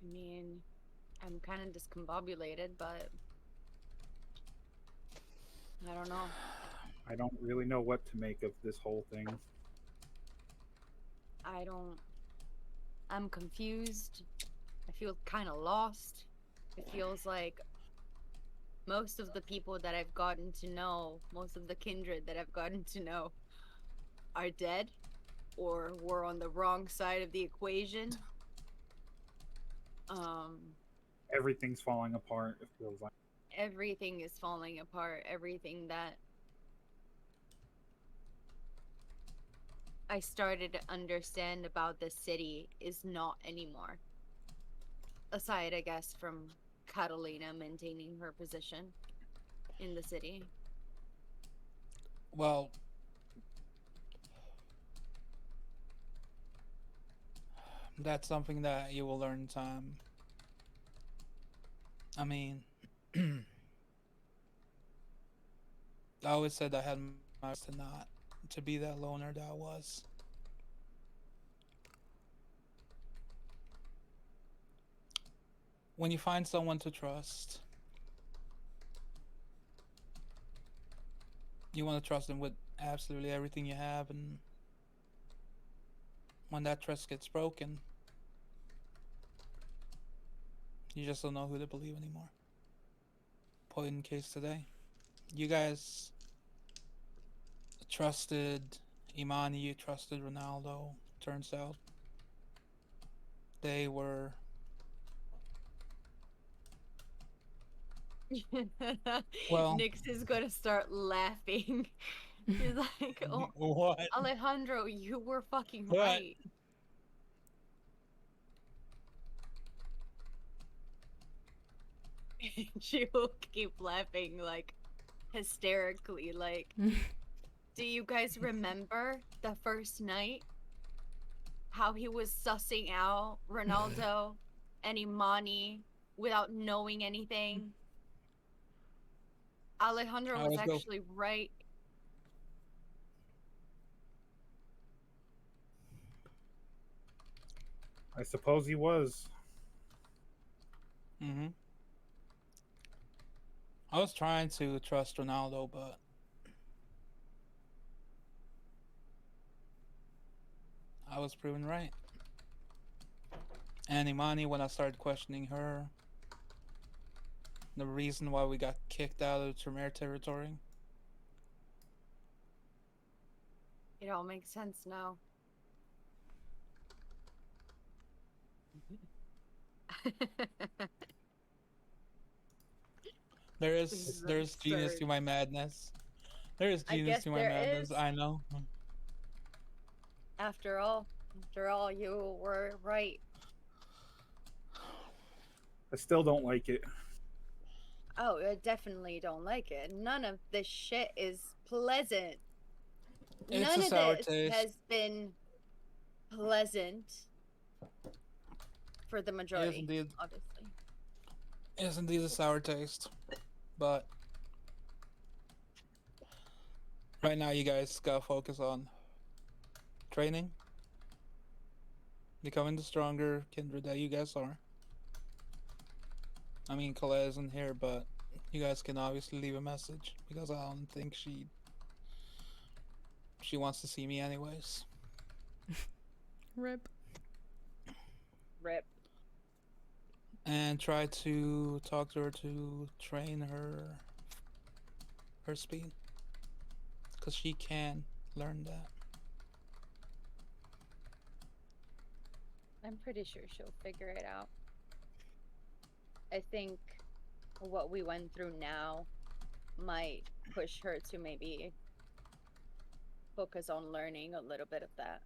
I mean, I'm kind of discombobulated, but I don't know. I don't really know what to make of this whole thing. I'm confused. I feel kind of lost. It feels like most of the people that I've gotten to know, most of the kindred that I've gotten to know, are dead or were on the wrong side of the equation. Everything's falling apart, it feels like. Everything is falling apart. Everything that I started to understand about the city is not anymore. Aside, I guess, from Catalina maintaining her position in the city. Well, that's something that you will learn in time. I mean, I always said I had my to not to be that loner that I was. When you find someone to trust, you want to trust them with absolutely everything you have, and when that trust gets broken, you just don't know who to believe anymore. Point in case today. You guys trusted Imani, you trusted Ronaldo. Turns out they were. Well, Nix is gonna start laughing. He's like, oh, what? Alejandro, you were fucking What? right. She will keep laughing, like, hysterically. Like, do you guys remember the first night? How he was sussing out Ronaldo and Imani without knowing anything? Alejandro I was was go. actually right. I suppose he was. Mm-hmm. I was trying to trust Ronaldo, but I was proven right. And Imani, when I started questioning her, the reason why we got kicked out of Tremere territory. It all makes sense now. There's genius to my madness. There is I genius guess to my there madness. is. I know. After all, you were right. I still don't like it. Oh, I definitely don't like it. None of this shit is pleasant. It's None a of sour this taste. has been pleasant for the It is majority, indeed. obviously. It is indeed a sour taste, but Right now, you guys gotta focus on training, becoming the stronger kindred that you guys are. I mean, Colette isn't here, but you guys can obviously leave a message because I don't think she wants to see me anyways. Rip. Rip. And try to talk to her to train her speed because she can learn that. I'm pretty sure she'll figure it out. I think what we went through now might push her to maybe focus on learning a little bit of that.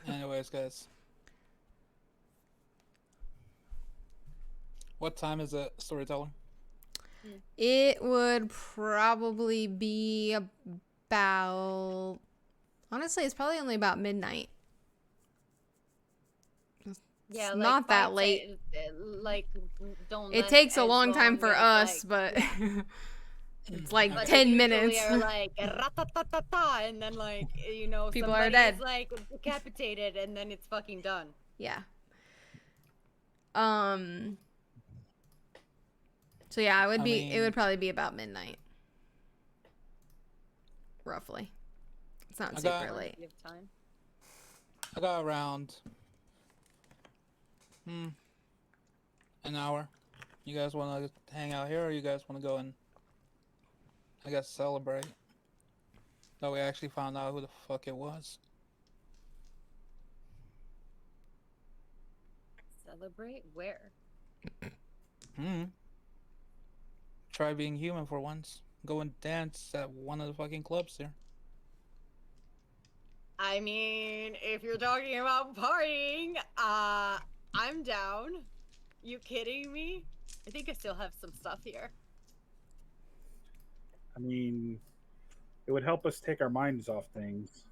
Anyways, guys. What time is it, storyteller? It would probably be about. Honestly, it's probably only about midnight. Yeah, It's like not that 5 late. like don't It last takes a as long time long for as, us, like, but yeah. it's like But Okay. they 10 usually minutes. are like "Ra-ta-ta-ta-ta," and then like People are somebody dead. is like decapitated and then it's fucking done. Yeah. So yeah, it would I be. It mean- would probably be about midnight, roughly. It's not I super got- late. Plenty of time. I got around an hour. You guys want to hang out here, or you guys want to go and, I guess, celebrate that we actually found out who the fuck it was? Celebrate where? Try being human for once. Go and dance at one of the fucking clubs here. I mean, if you're talking about partying, I'm down. You kidding me? I think I still have some stuff here. I mean, it would help us take our minds off things.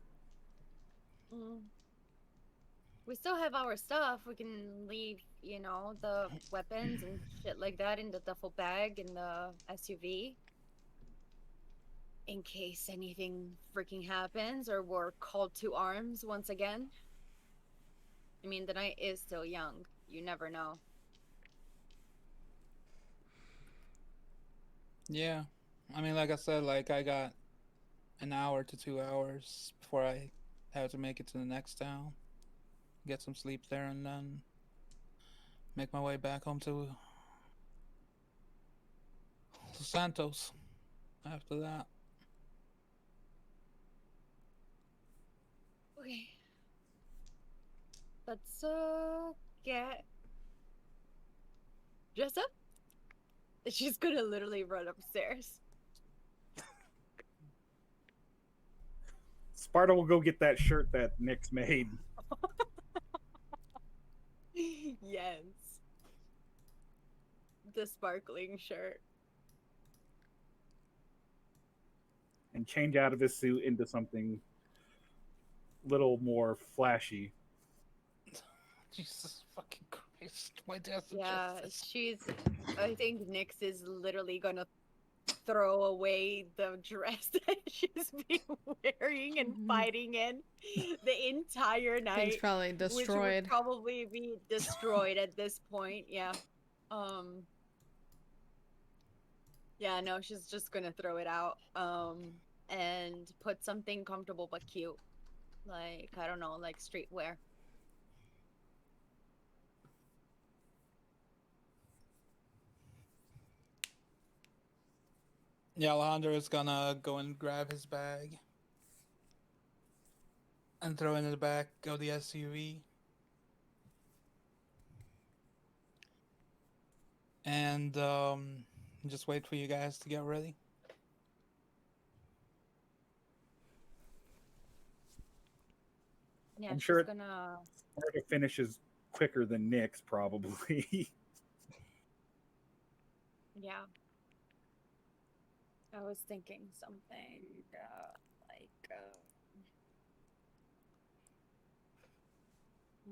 We still have our stuff. We can leave, the weapons and shit like that in the duffel bag in the SUV. In case anything freaking happens or we're called to arms once again. I mean, the night is still young. You never know. Yeah. I mean, like I said, like I got an hour to 2 hours before I have to make it to the next town. Get some sleep there and then make my way back home to Los Santos after that. Okay. Let's get dress up. She's gonna literally run upstairs. Sparta will go get that shirt that Nick's made. Yes. The sparkling shirt. And change out of his suit into something little more flashy. Jesus fucking Christ. Why did I suggest Yeah, this? I think Nyx is literally gonna throw away the dress that she's been wearing and fighting in the entire Thing's night. probably Which would destroyed. probably be destroyed at this point, yeah. Yeah, no, she's just gonna throw it out. And put something comfortable but cute. Like, I don't know, like streetwear. Yeah, Alejandro is gonna go and grab his bag and throw it in the back of the SUV. And just wait for you guys to get ready. Yeah, I'm she's sure gonna. Sparta finishes quicker than Nick's, probably. Yeah. I was thinking something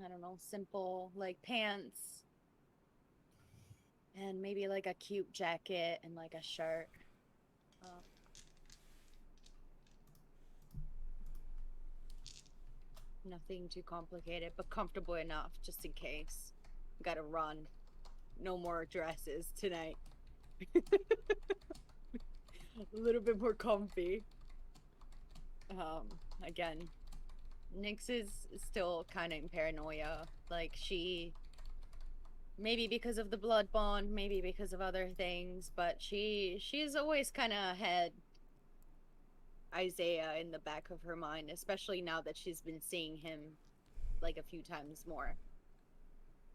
I don't know, simple, like pants and maybe like a cute jacket and like a shirt. Um, Nothing too complicated, but comfortable enough just in case. Gotta run. No more dresses tonight. A little bit more comfy. Again, Nyx is still kind of in paranoia. Like maybe because of the blood bond, maybe because of other things, but she's always kind of had Isaiah in the back of her mind, especially now that she's been seeing him like a few times more.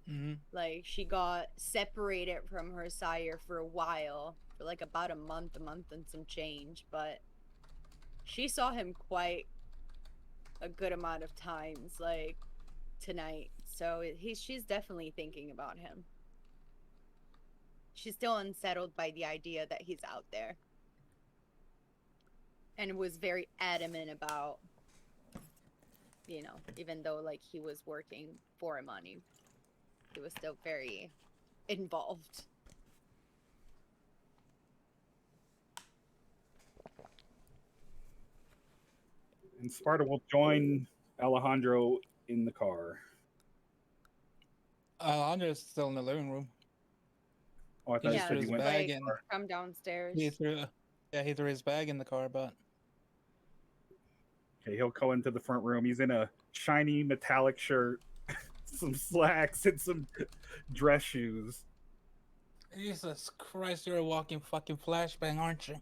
Mm-hmm. Like she got separated from her sire for a while, for like about a month and some change, but she saw him quite a good amount of times, like tonight. So she's definitely thinking about him. She's still unsettled by the idea that he's out there. And was very adamant about, you know, even though like he was working for money, he was still very involved. And Sparta will join Alejandro in the car. Alejandro's still in the living room. Oh, I thought He you Yeah, said threw you his went. bag like in. come downstairs. He threw his bag in the car, but Okay, he'll go into the front room. He's in a shiny metallic shirt, some slacks, and some dress shoes. Jesus Christ, you're a walking fucking flashbang, aren't you?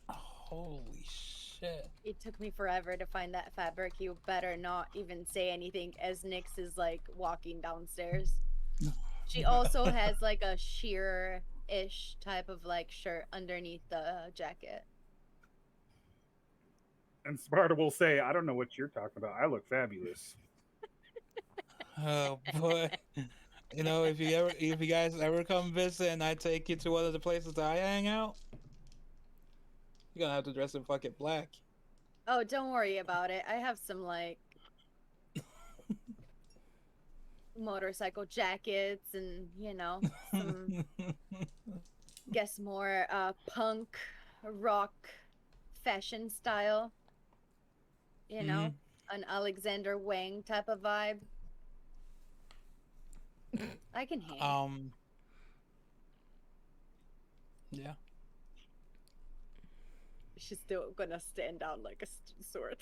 Holy shit. It took me forever to find that fabric. You better not even say anything as Nyx is like walking downstairs. She also has like a sheer-ish type of like shirt underneath the jacket. And Sparta will say, I don't know what you're talking about. I look fabulous. Oh boy. You know, if you guys ever come visit and I take you to one of the places that I hang out, you're gonna have to dress in fucking black. Oh, don't worry about it. I have some like motorcycle jackets and, you know, some guess more punk rock fashion style. You know, an Alexander Wang type of vibe. I can hang. Yeah. She's still gonna stand out like a sword.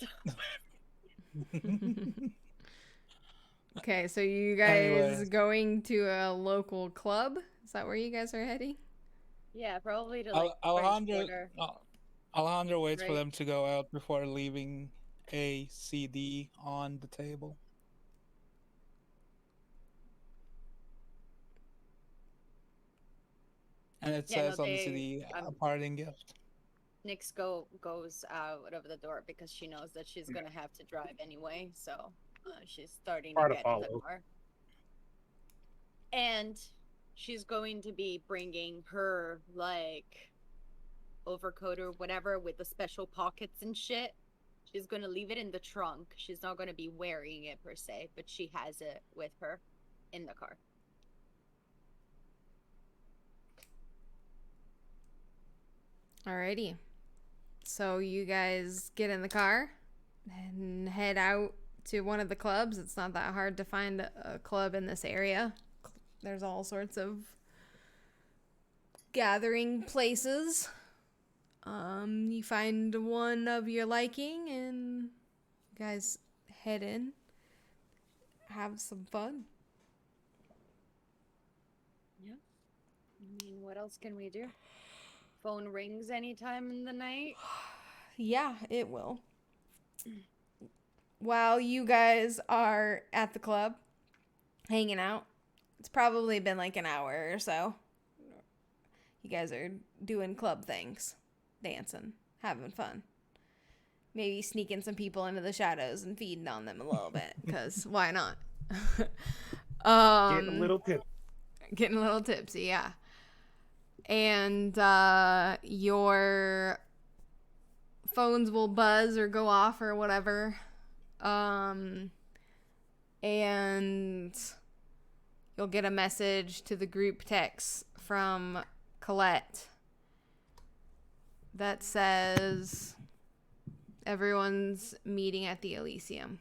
Okay, so you guys Anyways. going to a local club? Is that where you guys are heading? Yeah, probably to like French Alejandro Quarter. Alejandro waits for Right. them to go out before leaving a CD on the table. And it Yeah, no, says on the CD, a parting gift. Nyx goes out of the door because she knows that she's gonna have to drive anyway, so she's starting to Sparta get in the follows. car. And she's going to be bringing her like overcoat or whatever with the special pockets and shit. She's gonna leave it in the trunk. She's not gonna be wearing it per se, but she has it with her in the car. Alrighty. So you guys get in the car and head out to one of the clubs. It's not that hard to find a club in this area. There's all sorts of gathering places. You find one of your liking and you guys head in. Have some fun. Yeah. I mean, what else can we do? Phone rings anytime in the night. Yeah, it will. While you guys are at the club, hanging out, it's probably been like an hour or so. You guys are doing club things, dancing, having fun. Maybe sneaking some people into the shadows and feeding on them a little bit, because why not? Getting a little tip. Getting a little tipsy, yeah. and your phones will buzz or go off or whatever. And you'll get a message to the group text from Colette that says everyone's meeting at the Elysium.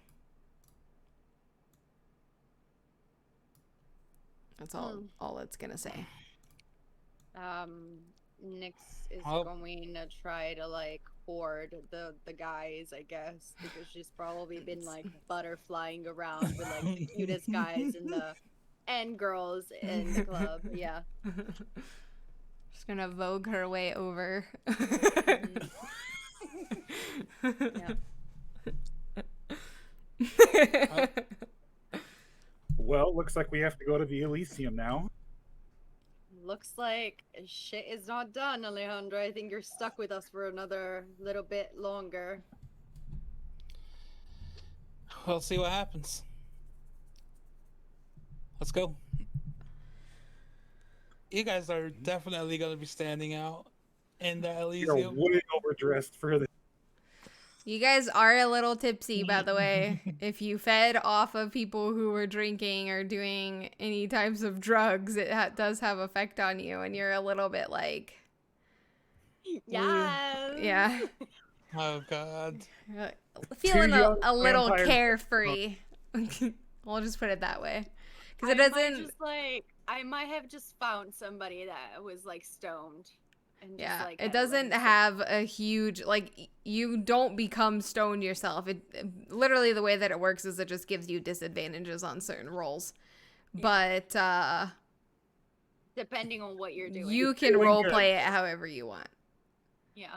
That's all it's gonna say. Nyx is Oh. going to try to like hoard the guys, I guess, because she's probably been like butterflying around with like the cutest guys and girls in the club. Yeah. Just gonna vogue her way over. Yeah. Well, looks like we have to go to the Elysium now. Looks like shit is not done, Alejandro. I think you're stuck with us for another little bit longer. We'll see what happens. Let's go. You guys are definitely gonna be standing out in the You're Elysium. way overdressed for this. You guys are a little tipsy, by the way. If you fed off of people who were drinking or doing any types of drugs, it does have effect on you, and you're a little bit like, Yes. yeah, Oh God. feeling young a little vampires. carefree. We'll just put it that way, because it I might doesn't. just like I might have just found somebody that was like stoned. And Yeah, just, like, it had a doesn't little have a huge, like, you don't become stoned yourself. It literally, the way that it works is it just gives you disadvantages on certain rolls. But depending on what you're doing. you can Doing role good. play it however you want. Yeah.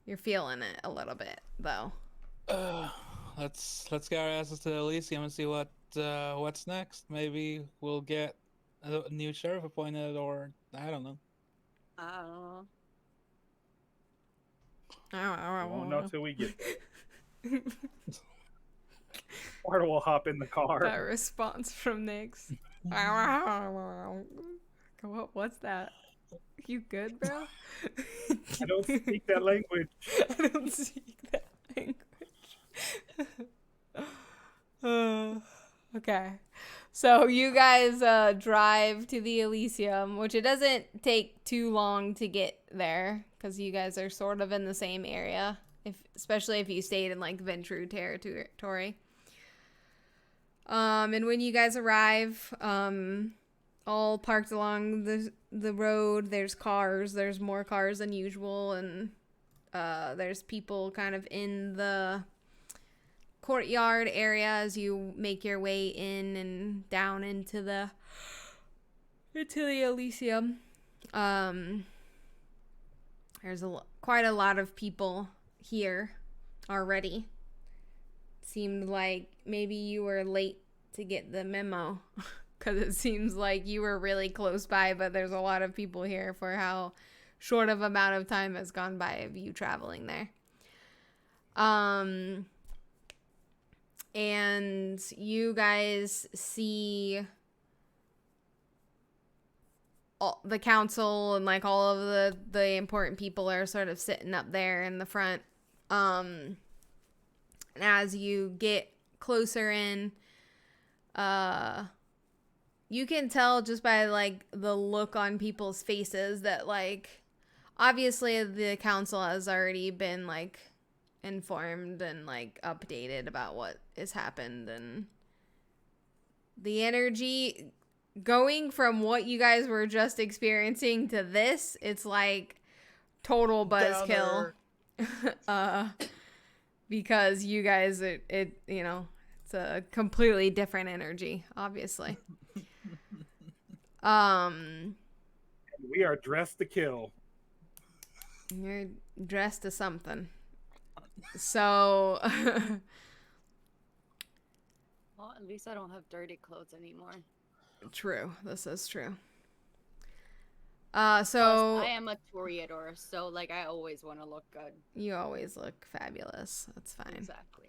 You're feeling it a little bit, though. Let's get our asses to the Elysium and see what's next. Maybe we'll get a new sheriff appointed, or I don't know. I don't know. We won't know till we get there. Or we'll hop in the car. That response from Nyx. What's that? You good, bro? I don't speak that language. I don't speak that language. Okay. So you guys drive to the Elysium, which it doesn't take too long to get there because you guys are sort of in the same area, especially if you stayed in like Ventru territory. And when you guys arrive, all parked along the road, there's cars. There's more cars than usual, and there's people kind of in the courtyard area as you make your way in and down into the Elysium. There's quite a lot of people here already. Seemed like maybe you were late to get the memo because it seems like you were really close by, but there's a lot of people here for how short of amount of time has gone by of you traveling there. And you guys see the council and like all of the important people are sort of sitting up there in the front. And as you get closer in, you can tell just by like the look on people's faces that like obviously the council has already been like informed and like updated about what has happened, and the energy going from what you guys were just experiencing to this, it's like total buzzkill. Because you guys it you know, it's a completely different energy, obviously. We are dressed to kill. You're dressed to something. So Well, at least I don't have dirty clothes anymore. true. This is true. Plus, So I am a toreador, so like I always want to look good. you always look fabulous. That's fine. Exactly.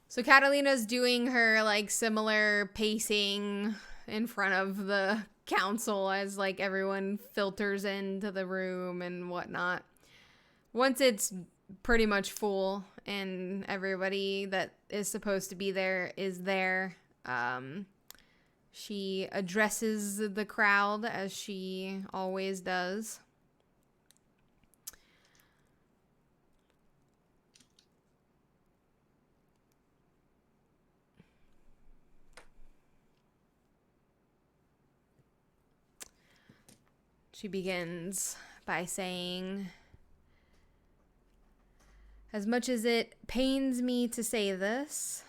So Catalina's doing her like similar pacing in front of the council as like everyone filters into the room and whatnot. Once it's pretty much full and everybody that is supposed to be there is there, she addresses the crowd as she always does. She begins by saying, "As much as it pains me to say this,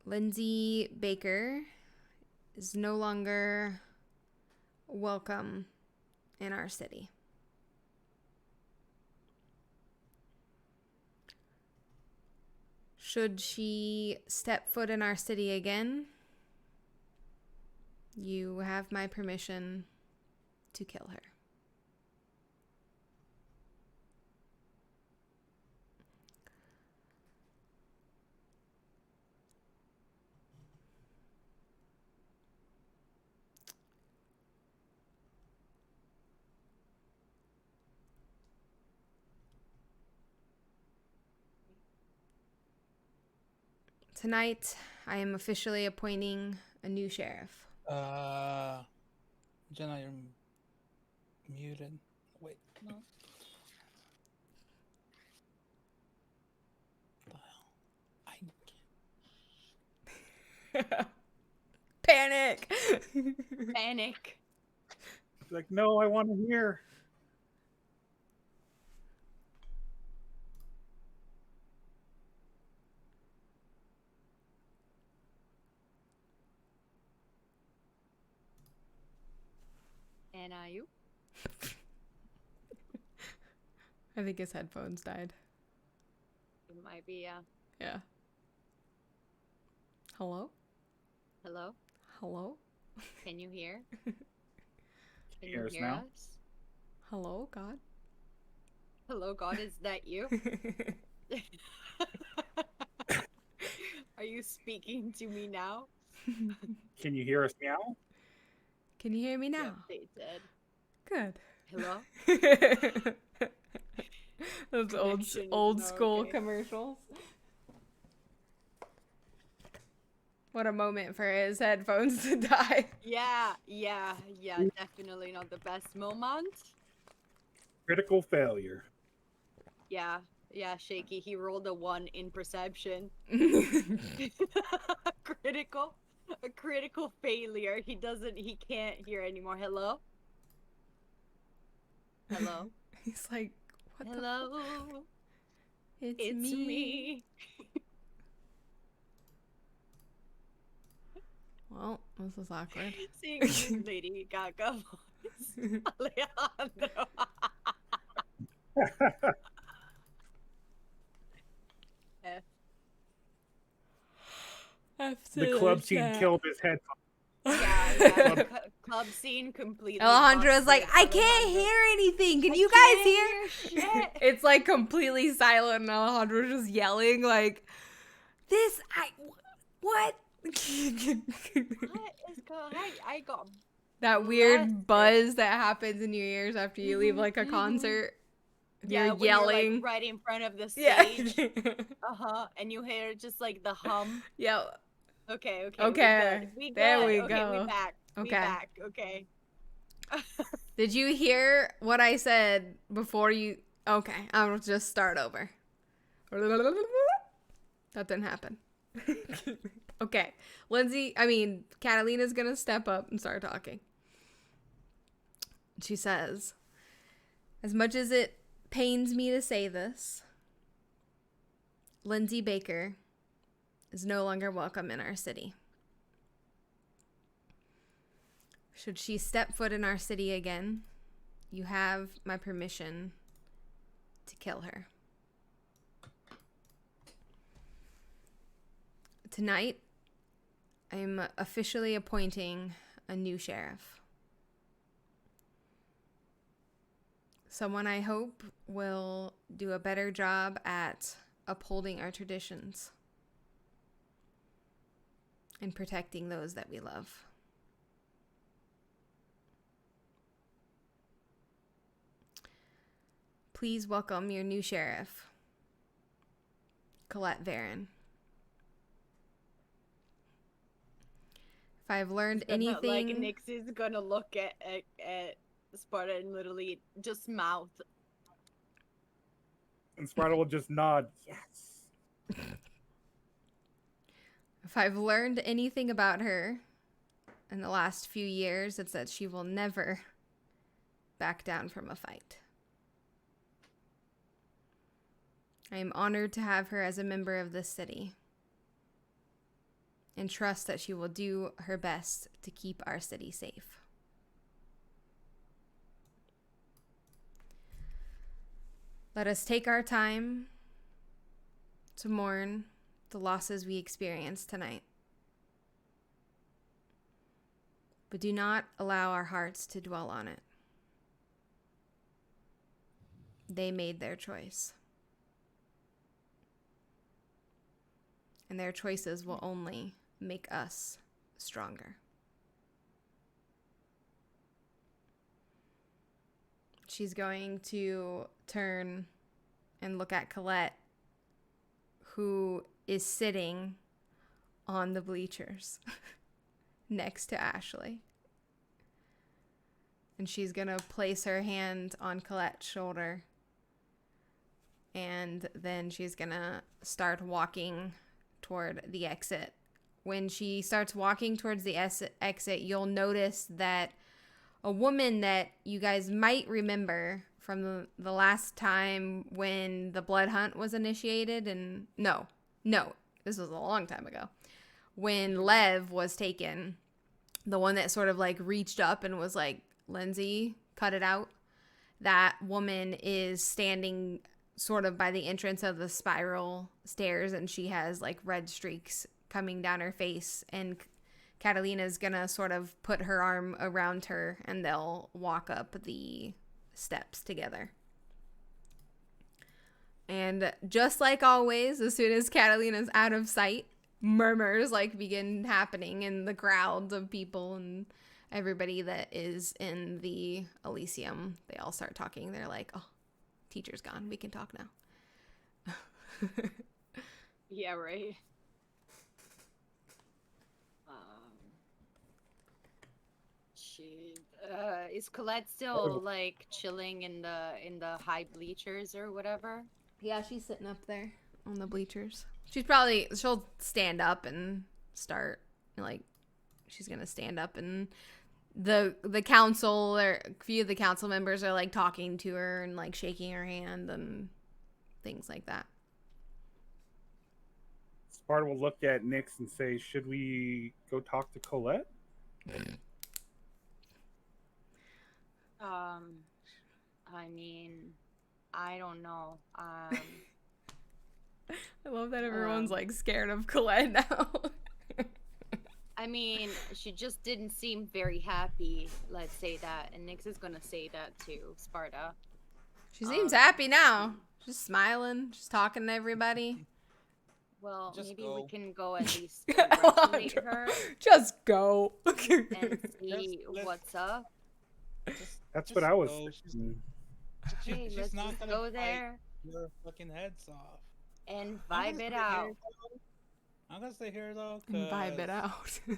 Lindsay Baker is no longer welcome in our city. Should she step foot in our city again, you have my permission to kill her." Tonight, I am officially appointing a new sheriff. Jenna, you're muted. Wait, no. What the hell? Panic! Panic. Like, no, I want to hear. And are you? I think his headphones died. It might be, yeah. Yeah. Hello? Hello? Hello? Can you hear? Can hear us now? us? Hello, God? Hello, God, is that you? Are you speaking to me now? Can you hear us now? Can you hear me now? Yep, they did. Good. Hello? Those Connection is old not school okay. commercials. What a moment for his headphones to die. Yeah, definitely not the best moment. Critical failure. Yeah, Shaky, he rolled a 1 in perception. A critical failure. He can't hear anymore. Hello? Hello? He's like, what Hello? the It's me. Well, this is awkward. Seeing this Lady Gaga voice. Alejandro. F. The club scene killed his head. Yeah. Club scene completely. Alejandro's like, busted I can't Alejandro. hear anything. Can I you can't guys hear shit. It's like completely silent, and Alejandro's just yelling like, what? What is going? I got That weird buzz that happens in your ears after you leave like a mhm. concert. yeah, You're when yelling. you're like right in front of the Yeah. stage. And you hear just like the hum. Yeah. Okay. Okay. We good. There we okay, go. we back. Okay. We back. Okay. Did you hear what I said before you? Okay, I'll just start over. That didn't happen. Okay, Catalina's gonna step up and start talking. She says, "As much as it pains me to say this, Lindsay Baker is no longer welcome in our city. Should she step foot in our city again, you have my permission to kill her. Tonight, I'm officially appointing a new sheriff. Someone I hope will do a better job at upholding our traditions. and protecting those that we love. Please welcome your new sheriff, Colette Varon. If I've learned anything... Like, Nyx is gonna look at Sparta and literally just mouth. And Sparta will just nod. Yes. If I've learned anything about her in the last few years, it's that she will never back down from a fight. I am honored to have her as a member of this city and trust that she will do her best to keep our city safe. Let us take our time to mourn the losses we experienced tonight. But do not allow our hearts to dwell on it. They made their choice. And their choices will only make us stronger. She's going to turn and look at Colette, who is sitting on the bleachers next to Ashley. And she's going to place her hand on Colette's shoulder. And then she's going to start walking toward the exit. When she starts walking towards the exit, you'll notice that a woman that you guys might remember from the last time when the blood hunt was initiated, and no, this was a long time ago, when Lev was taken, the one that sort of like reached up and was like, Lindsay, cut it out. That woman is standing sort of by the entrance of the spiral stairs, and she has like red streaks coming down her face, and Katalina's gonna sort of put her arm around her and they'll walk up the steps together. And just like always, as soon as Katalina's out of sight, murmurs like begin happening in the crowds of people and everybody that is in the Elysium. They all start talking. They're like, oh, teacher's gone. We can talk now. Yeah, right. Is Colette still like chilling in the high bleachers or whatever? Yeah, she's sitting up there on the bleachers. She'll stand up and start, like, she's gonna stand up, and the council, or a few of the council members are like talking to her and like shaking her hand and things like that. Sparta will look at Nyx and say, should we go talk to Colette? I mean, I don't know. I love that everyone's like scared of Colette now. I mean, she just didn't seem very happy, let's say that, and Nyx is gonna say that too, Sparta. She seems happy now. She's smiling, she's talking to everybody. Well, Just maybe go. we can go at least congratulate her Just go. and see Let's- what's up. That's Just what I was go. thinking. Hey, She's let's not just gonna go fight there your fucking heads off. and I'm vibe gonna it stay out. here, though. I'm gonna stay here though, And vibe it 'cause out.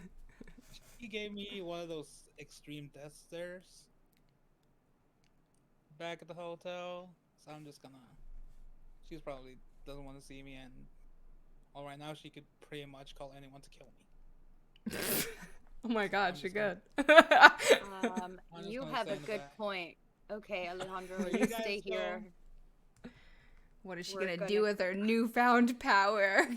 She gave me one of those extreme death stares back at the hotel, so I'm just gonna. She's probably doesn't want to see me, and all right now she could pretty much call anyone to kill me. Oh my god, I'm she just good. I'm just You gonna have a stand good back. point. Okay, Alejandro, You you guys stay go. here. What is she We're gonna do gonna- with her newfound power?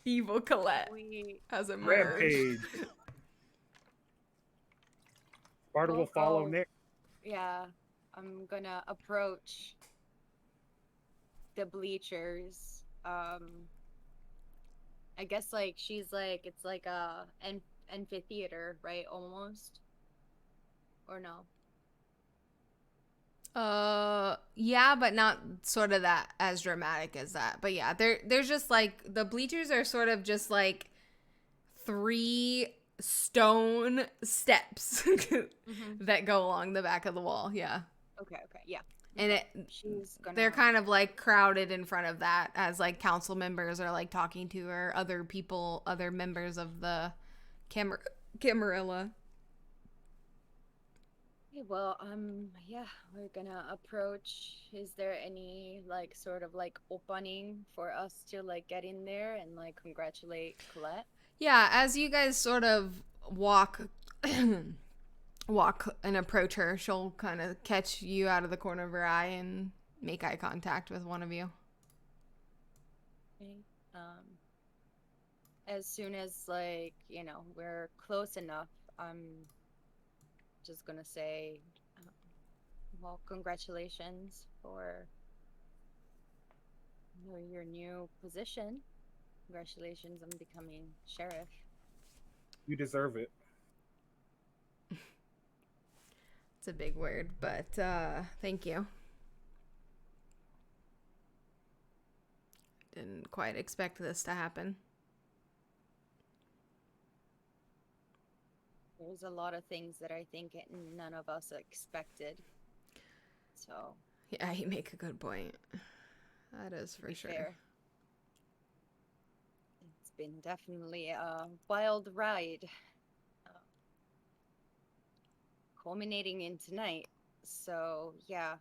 Evil Colette We has emerged. Rampage. Sparta will follow Go. Nyx. Yeah, I'm gonna approach the bleachers. I guess like she's like it's like a amphitheater, right? Almost, or no? Yeah, but not sort of that as dramatic as that. But yeah, there's just like the bleachers are sort of just like 3 stone steps that go along the back of the wall. Yeah. Okay, yeah. And She's gonna. they're kind of like crowded in front of that as like council members are like talking to her, other people, other members of the Camarilla. Okay, well, yeah, we're gonna approach. Is there any like sort of like opening for us to like get in there and like congratulate Colette? Yeah, as you guys sort of walk and approach her, she'll kind of catch you out of the corner of her eye and make eye contact with one of you. Okay. As soon as like, we're close enough, I'm just gonna say, well, congratulations for your new position. Congratulations on becoming sheriff. You deserve it. It's a big word, but thank you. Didn't quite expect this to happen. There's a lot of things that I think none of us expected. So. Yeah, you make a good point. That is for sure. Fair. It's been definitely a wild ride. Culminating in tonight. So, yeah.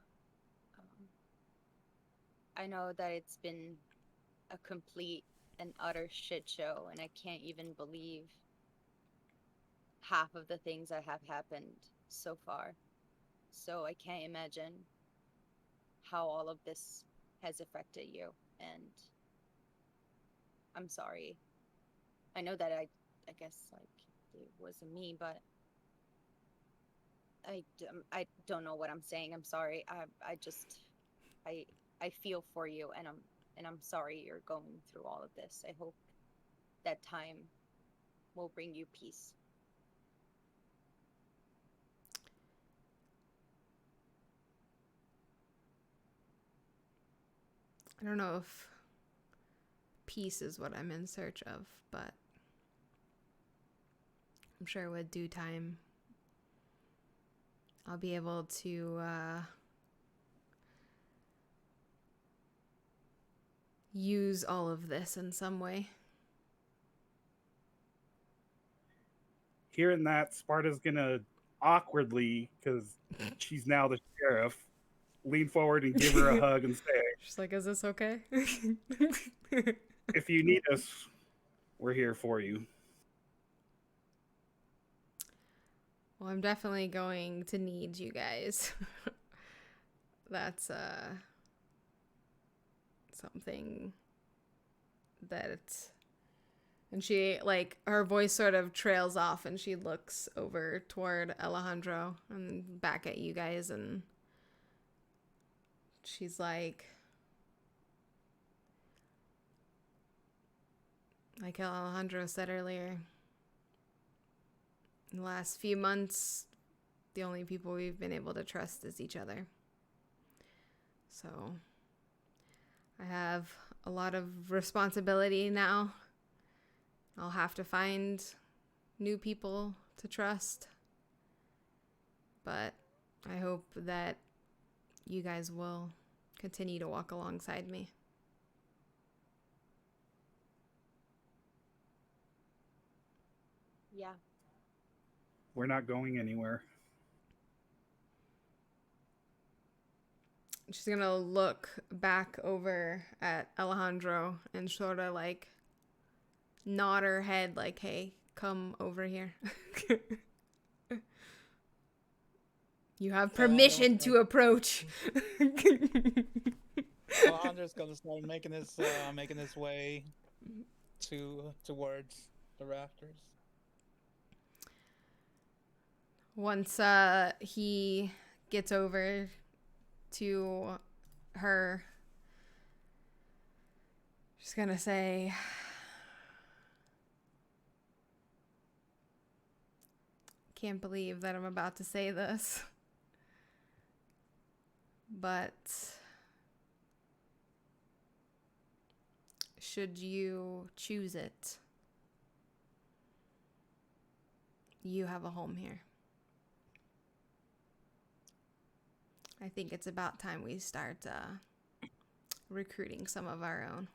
I know that it's been a complete and utter shit show, and I can't even believe half of the things that have happened so far. So I can't imagine how all of this has affected you, and I'm sorry. I know that I guess like it wasn't me, but I don't know what I'm saying. I'm sorry. I feel for you, and I'm sorry you're going through all of this. I hope that time will bring you peace. I don't know if peace is what I'm in search of, but I'm sure with due time I'll be able to use all of this in some way. Hearing that, Sparta's gonna awkwardly, because she's now the sheriff, lean forward and give her a hug and say, She's like, is this okay? if you need us, we're here for you. Well, I'm definitely going to need you guys. That's something that, and she, like, her voice sort of trails off and she looks over toward Alejandro and back at you guys, and she's like Alejandro said earlier, in the last few months, the only people we've been able to trust is each other. So I have a lot of responsibility now. I'll have to find new people to trust. But I hope that you guys will continue to walk alongside me. Yeah. We're not going anywhere. She's gonna look back over at Alejandro and sort of like nod her head like, hey, come over here. You have permission to approach. Alejandro's gonna start making his way towards the rafters. Once he gets over to her, she's gonna say, can't believe that I'm about to say this, but should you choose it, you have a home here. I think it's about time we start recruiting some of our own.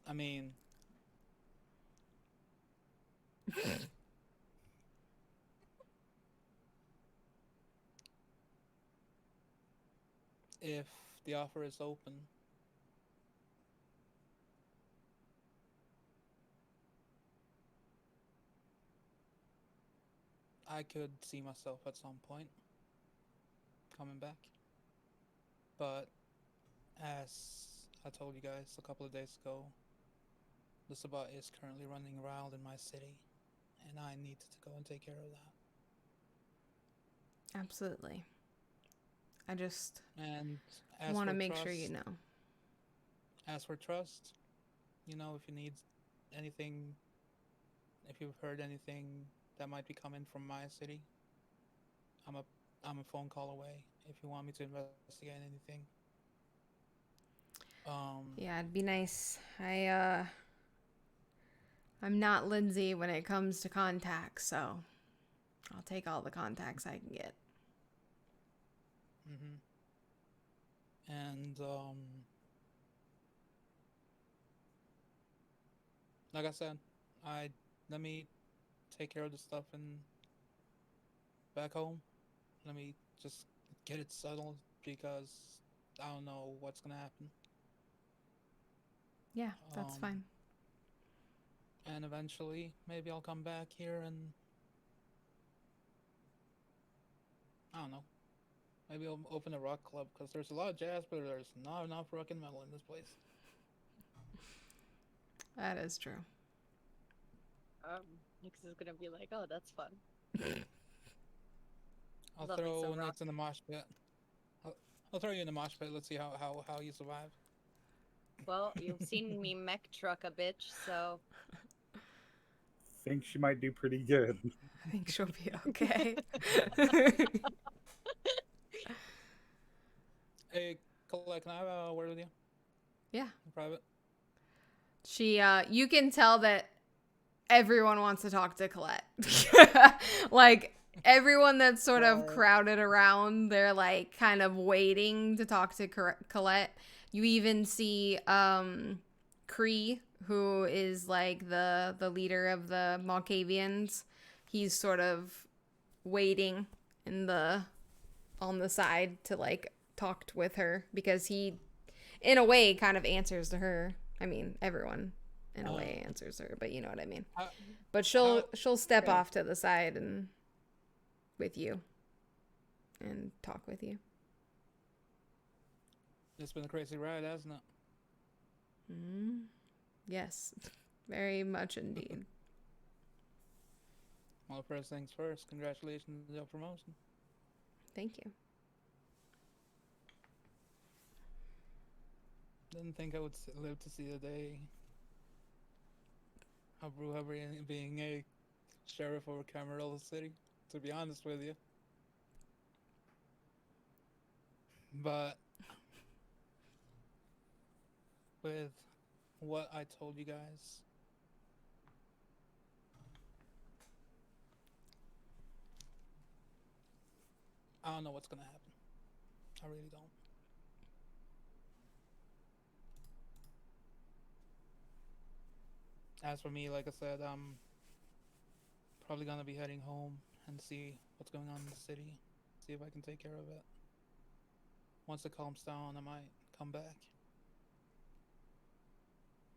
I mean, if the offer is open, I could see myself at some point coming back. But as I told you guys a couple of days ago, the Sabbat is currently running around in my city, and I need to go and take care of that. Absolutely. I just And as want to for make trust, sure you know. as for trust, if you need anything, if you've heard anything that might be coming from my city, I'm a I'm a phone call away. If you want me to investigate anything, Yeah, it'd be nice. I'm not Lindsay when it comes to contacts, so I'll take all the contacts I can get. hmm and like I said, I let me take care of the stuff and back home. Let me just get it settled because I don't know what's gonna happen. Yeah, that's Um, fine. and eventually, maybe I'll come back here and I don't know. Maybe I'll open a rock club because there's a lot of jazz, but there's not enough rock and metal in this place. That is true. Nix is gonna be like, oh, that's fun. I'll Love me throw some rock. Nix in the mosh pit. I'll throw you in the mosh pit. Let's see how you survive. Well, you've seen me mech truck a bitch, so Think she might do pretty good. I think she'll be okay. Hey, Colette, can I have a word with you Yeah. in private? You can tell that everyone wants to talk to Colette. Like, everyone that's sort of crowded around, they're like kind of waiting to talk to Colette. You even see Cree, who is like the leader of the Malkavians. He's sort of waiting on the side to like talk with her because he, in a way, kind of answers to her. I mean, everyone in a way answers her, but you know what I mean. But she'll step Right. off to the side and with you and talk with you. It's been a crazy ride, hasn't it? Yes, very much indeed. Well, first things first, congratulations on your promotion. Thank you. Didn't think I would live to see the day of Bruhaber being a sheriff over Camarilla City, to be honest with you. But with what I told you guys, I don't know what's gonna happen. I really don't. As for me, like I said, I'm probably gonna be heading home and see what's going on in the city, see if I can take care of it. Once it calms down, I might come back.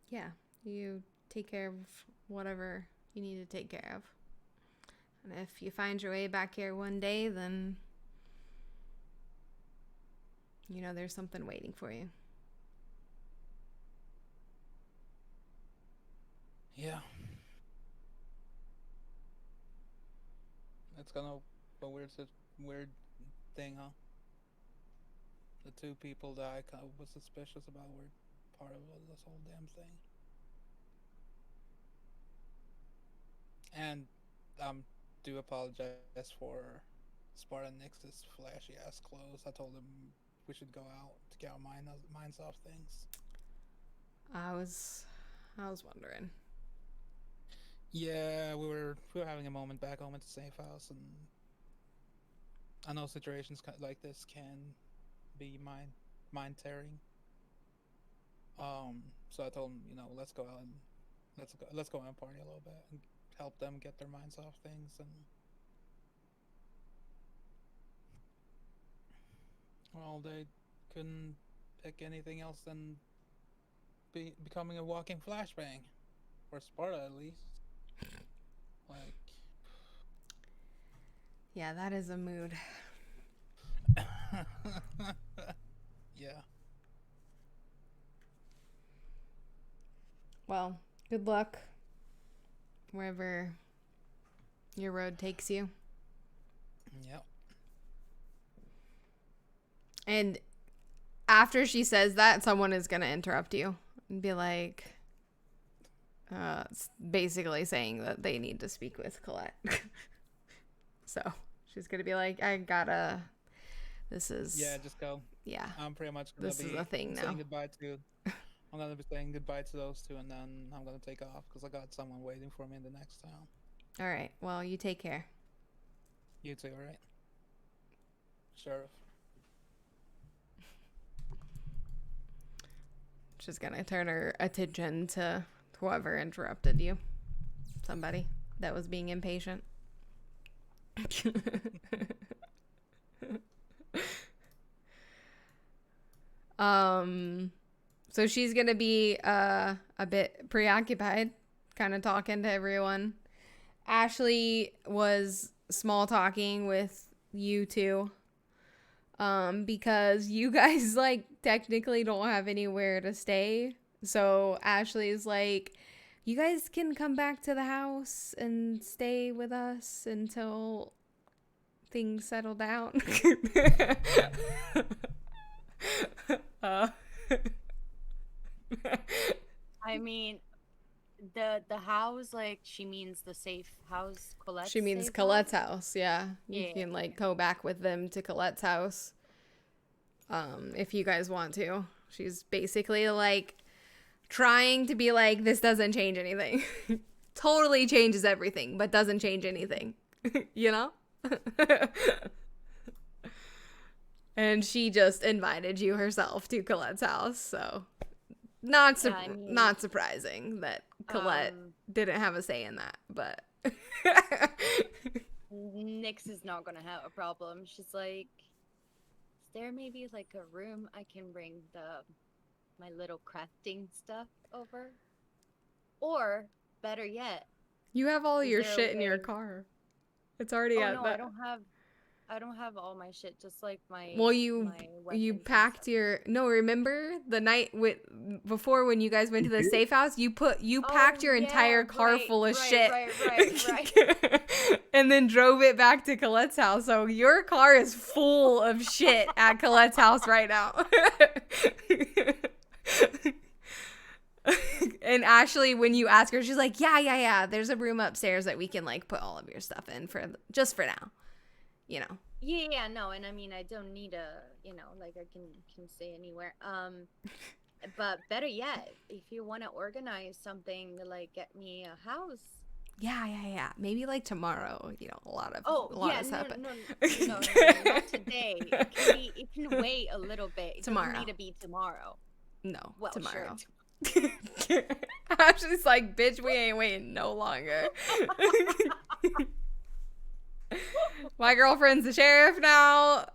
Yeah, you take care of whatever you need to take care of. And if you find your way back here one day, then you know there's something waiting for you. Yeah. It's kind of a weird thing, huh? The two people that I kind of was suspicious about were part of this whole damn thing. And do apologize for Spartan Nix's flashy ass clothes. I told him we should go out to get our minds off things. I was wondering. Yeah, we were having a moment back home at the safe house, and I know situations like this can be mind tearing. So I told him, let's go out and let's go out and party a little bit and help them get their minds off things. And well, they couldn't pick anything else than becoming a walking flashbang, or Sparta at least. Like, Yeah, that is a mood. yeah. Well, good luck wherever your road takes you. Yep. And after she says that, someone is going to interrupt you and be like, basically saying that they need to speak with Colette. So she's going to be like, this is... Yeah, just go. Yeah. I'm pretty much going to be This is a thing now. saying goodbye to... I'm going to be saying goodbye to those two, and then I'm going to take off because I got someone waiting for me in the next town. All right. Well, you take care. You too, all right? Sheriff. She's going to turn her attention to whoever interrupted you. Somebody that was being impatient. So she's gonna be a bit preoccupied, kind of talking to everyone. Ashley was small talking with you two, because you guys like technically don't have anywhere to stay. So Ashley's like, you guys can come back to the house and stay with us until things settle down. I mean, the house, like, she means the safe house, Colette's She means safe Colette's house, yeah. You Yeah. can like go back with them to Colette's house. If you guys want to. She's basically like trying to be like, this doesn't change anything. Totally changes everything, but doesn't change anything. You know? And she just invited you herself to Colette's house, so not surprising that Colette didn't have a say in that, but Nyx is not gonna have a problem. She's like, is there maybe like a room I can bring my little crafting stuff over? Or better yet, you have all Is your there a shit in your way- car. It's already oh at no, that. I don't have all my shit, just like my Well, my you weapons and packed stuff. remember the night before when you guys went to the safe house, you packed your yeah, entire car right, full of right, shit. right. And then drove it back to Colette's house. So your car is full of shit at Colette's house right now. And Ashley, when you ask her, she's like, yeah, there's a room upstairs that we can like put all of your stuff in just for now. You know. Yeah, no, and I mean, I don't need like I can stay anywhere. But better yet, if you want to organize something, like get me a house. Yeah. Maybe like tomorrow. You know, a lot has happened. No, not today. It can wait a little bit. It Tomorrow. doesn't need to be tomorrow. No, Well, tomorrow. sure. Ashley's like, bitch, we ain't waiting no longer. My girlfriend's the sheriff now.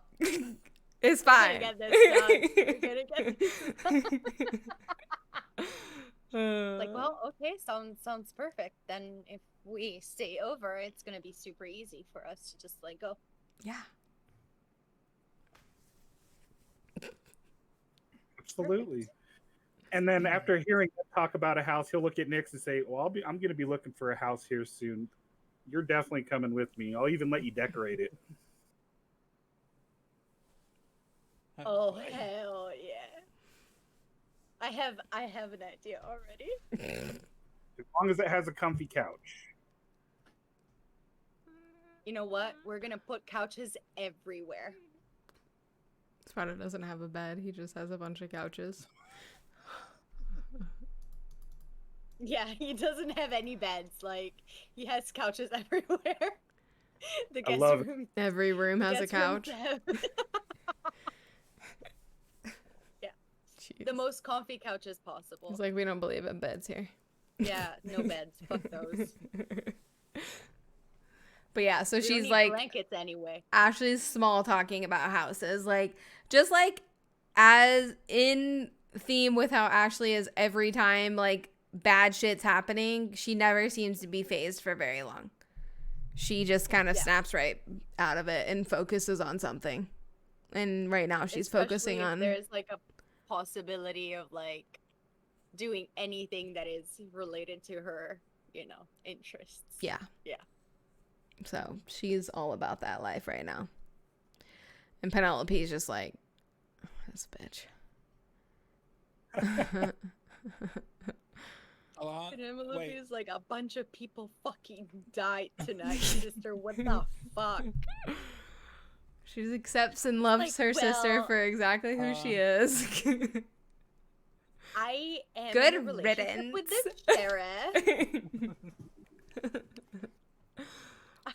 It's fine. We're gonna get this done. Like, well, okay, sounds perfect. Then if we stay over, it's gonna be super easy for us to just like go. Yeah. Absolutely. And then after hearing them talk about a house, he'll look at Nyx and say, "Well, I'm going to be looking for a house here soon. You're definitely coming with me. I'll even let you decorate it." Oh hell yeah! I have an idea already. As long as it has a comfy couch. You know what? We're gonna put couches everywhere. Sparta doesn't have a bed. He just has a bunch of couches. Yeah, he doesn't have any beds. Like, he has couches everywhere. The guest love it. room. Every room the has a guest rooms couch. have- yeah, the Jeez. most comfy couches possible. It's like we don't believe in beds here. Yeah, no beds. Fuck those. But yeah, so We don't she's need like blankets anyway. Ashley's small talking about houses, like just like as in theme with how Ashley is every time like bad shit's happening, she never seems to be phased for very long. She just kind of Yeah. snaps right out of it and focuses on something. And right now she's focusing Especially if on there's like a possibility of like doing anything that is related to her, interests. yeah. Yeah. So she's all about that life right now. And Penelope's just like, this bitch. And Penelope Wait. is like, a bunch of people fucking died tonight, sister. What the fuck? She accepts and loves Like, her sister well, for exactly who she is. I am Good in a relationship with this riddance. sheriff.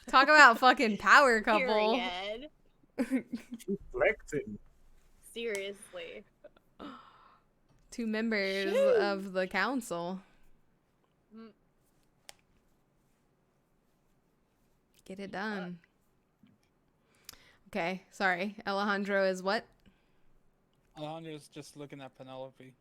Talk about fucking power couple. Period. She's flexing. Seriously. 2 members Shoot. of the council. Mm. Get it done. Okay, sorry. Alejandro is what? Alejandro's just looking at Penelope.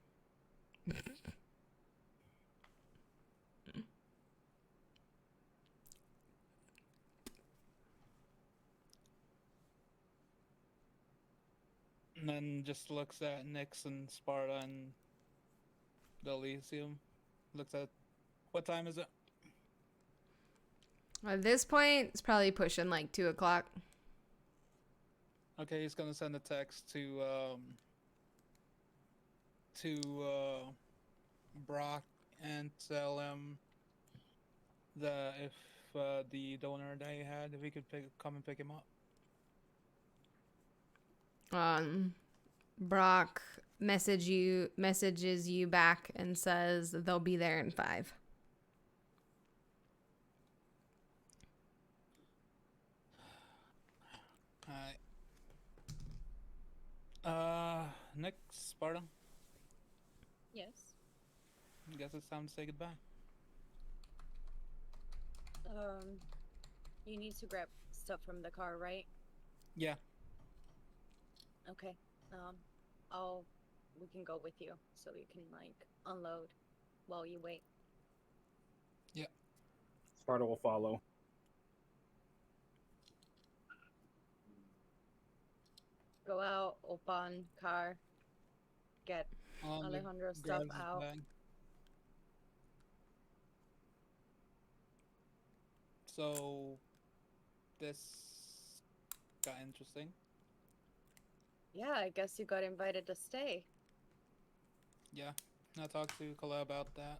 And then just looks at Nyx and Sparta and the Elysium. Looks at, what time is it? At this point, it's probably pushing like 2 o'clock. Okay, he's gonna send a text to Brock and tell him that if the donor that he had, if he could come and pick him up. Brock messages you back and says they'll be there in 5. Alright. Nyx, Sparta, Yes. I guess it's time to say goodbye. You need to grab stuff from the car, right? Yeah. Okay. We can go with you so you can like unload while you wait. Sparta will follow. Go out, open car, get Alejandro's stuff grabs his out. bag. So, this got interesting. Yeah, I guess you got invited to stay. Yeah, I talked to Kala about that.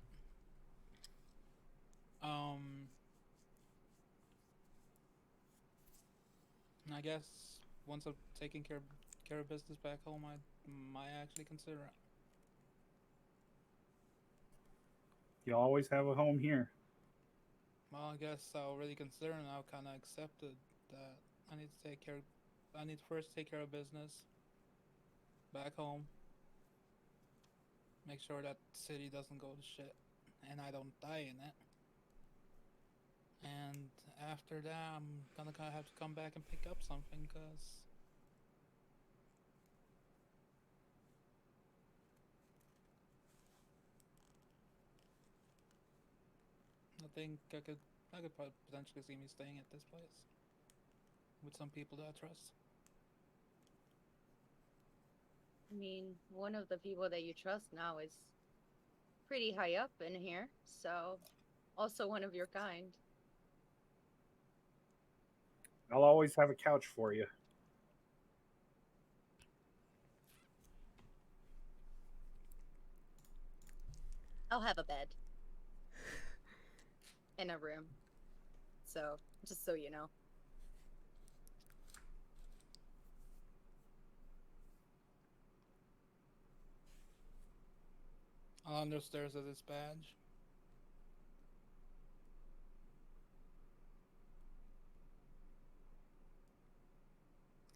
I guess once I've taken care of business back home, I might actually consider it. You always have a home here. Well, I guess I'll really consider it, and I'll kind of accept it that I need to I need to first take care of business back home. Make sure that city doesn't go to shit, and I don't die in it. And after that, I'm gonna kind of have to come back and pick up something, cause I think I could potentially see me staying at this place with some people that I trust. I mean, one of the people that you trust now is pretty high up in here, so also one of your kind. I'll always have a couch for you. I'll have a bed. In a room. So, just so you know. Alejandro stares at his badge.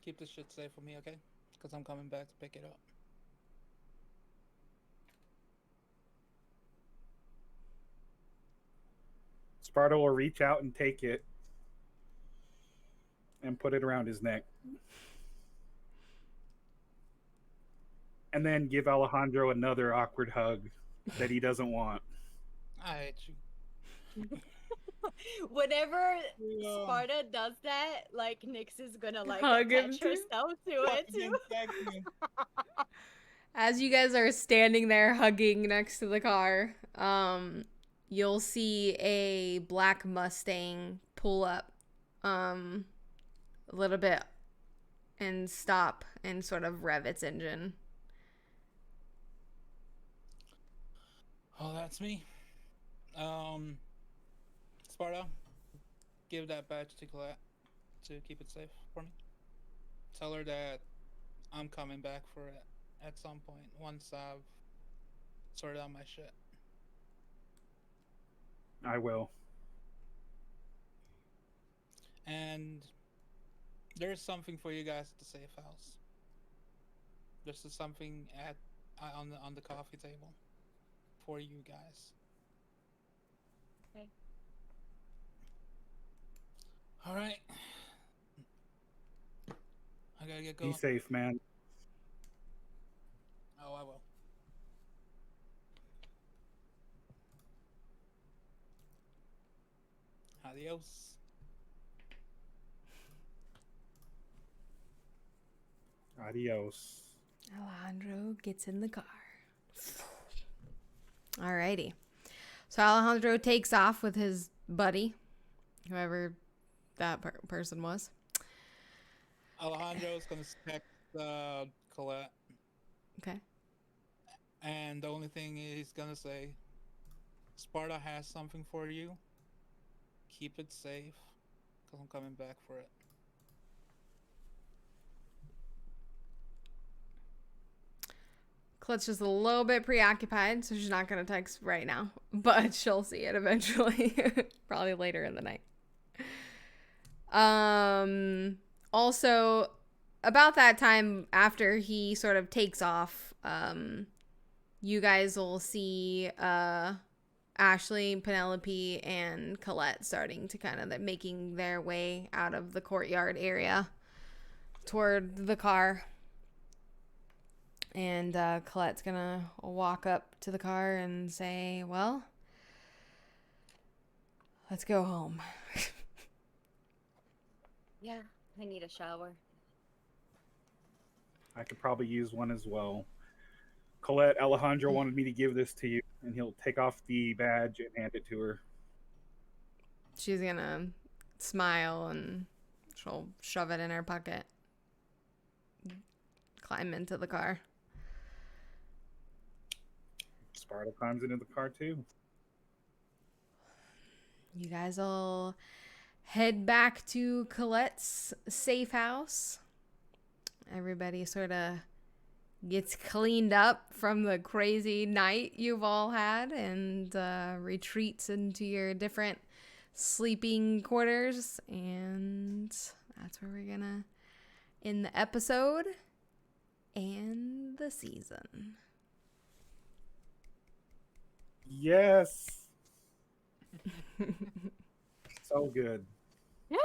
Keep this shit safe for me, okay? Because I'm coming back to pick it up. Sparta will reach out and take it and put it around his neck. And then give Alejandro another awkward hug that he doesn't want. I hate you. Whenever Yeah. Sparta does that, like Nyx is gonna like Hug him attach too? herself to it Fucking too. exactly. As you guys are standing there hugging next to the car, you'll see a black Mustang pull up a little bit and stop and sort of rev its engine. Oh, that's me. Sparta, give that badge to Colette to keep it safe for me. Tell her that I'm coming back for it at some point once I've sorted out my shit. I will. And there's something for you guys at the safe house. There's something at on the coffee table for you guys. Okay. All right. I gotta get Be going. safe, man. Oh, I will. Adios. Adios. Alejandro gets in the car. Alrighty. So Alejandro takes off with his buddy, whoever that person was. Alejandro's gonna text Colette, Okay. and the only thing he's gonna say, Sparta has something for you. Keep it safe, because I'm coming back for it. Colette's just a little bit preoccupied, so she's not going to text right now. But she'll see it eventually. Probably later in the night. Also, about that time, after he sort of takes off, you guys will see Ashley, Penelope, and Colette starting to kind of making their way out of the courtyard area toward the car. And Colette's gonna walk up to the car and say, well, let's go home. Yeah, I need a shower. I could probably use one as well. Colette, Alejandro wanted me to give this to you, and he'll take off the badge and hand it to her. She's gonna smile and she'll shove it in her pocket. Climb into the car. Sparta climbs into the car too. You guys will head back to Colette's safe house. Everybody sort of gets cleaned up from the crazy night you've all had and retreats into your different sleeping quarters. And that's where we're gonna end the episode and the season. Yes. So good. Woo!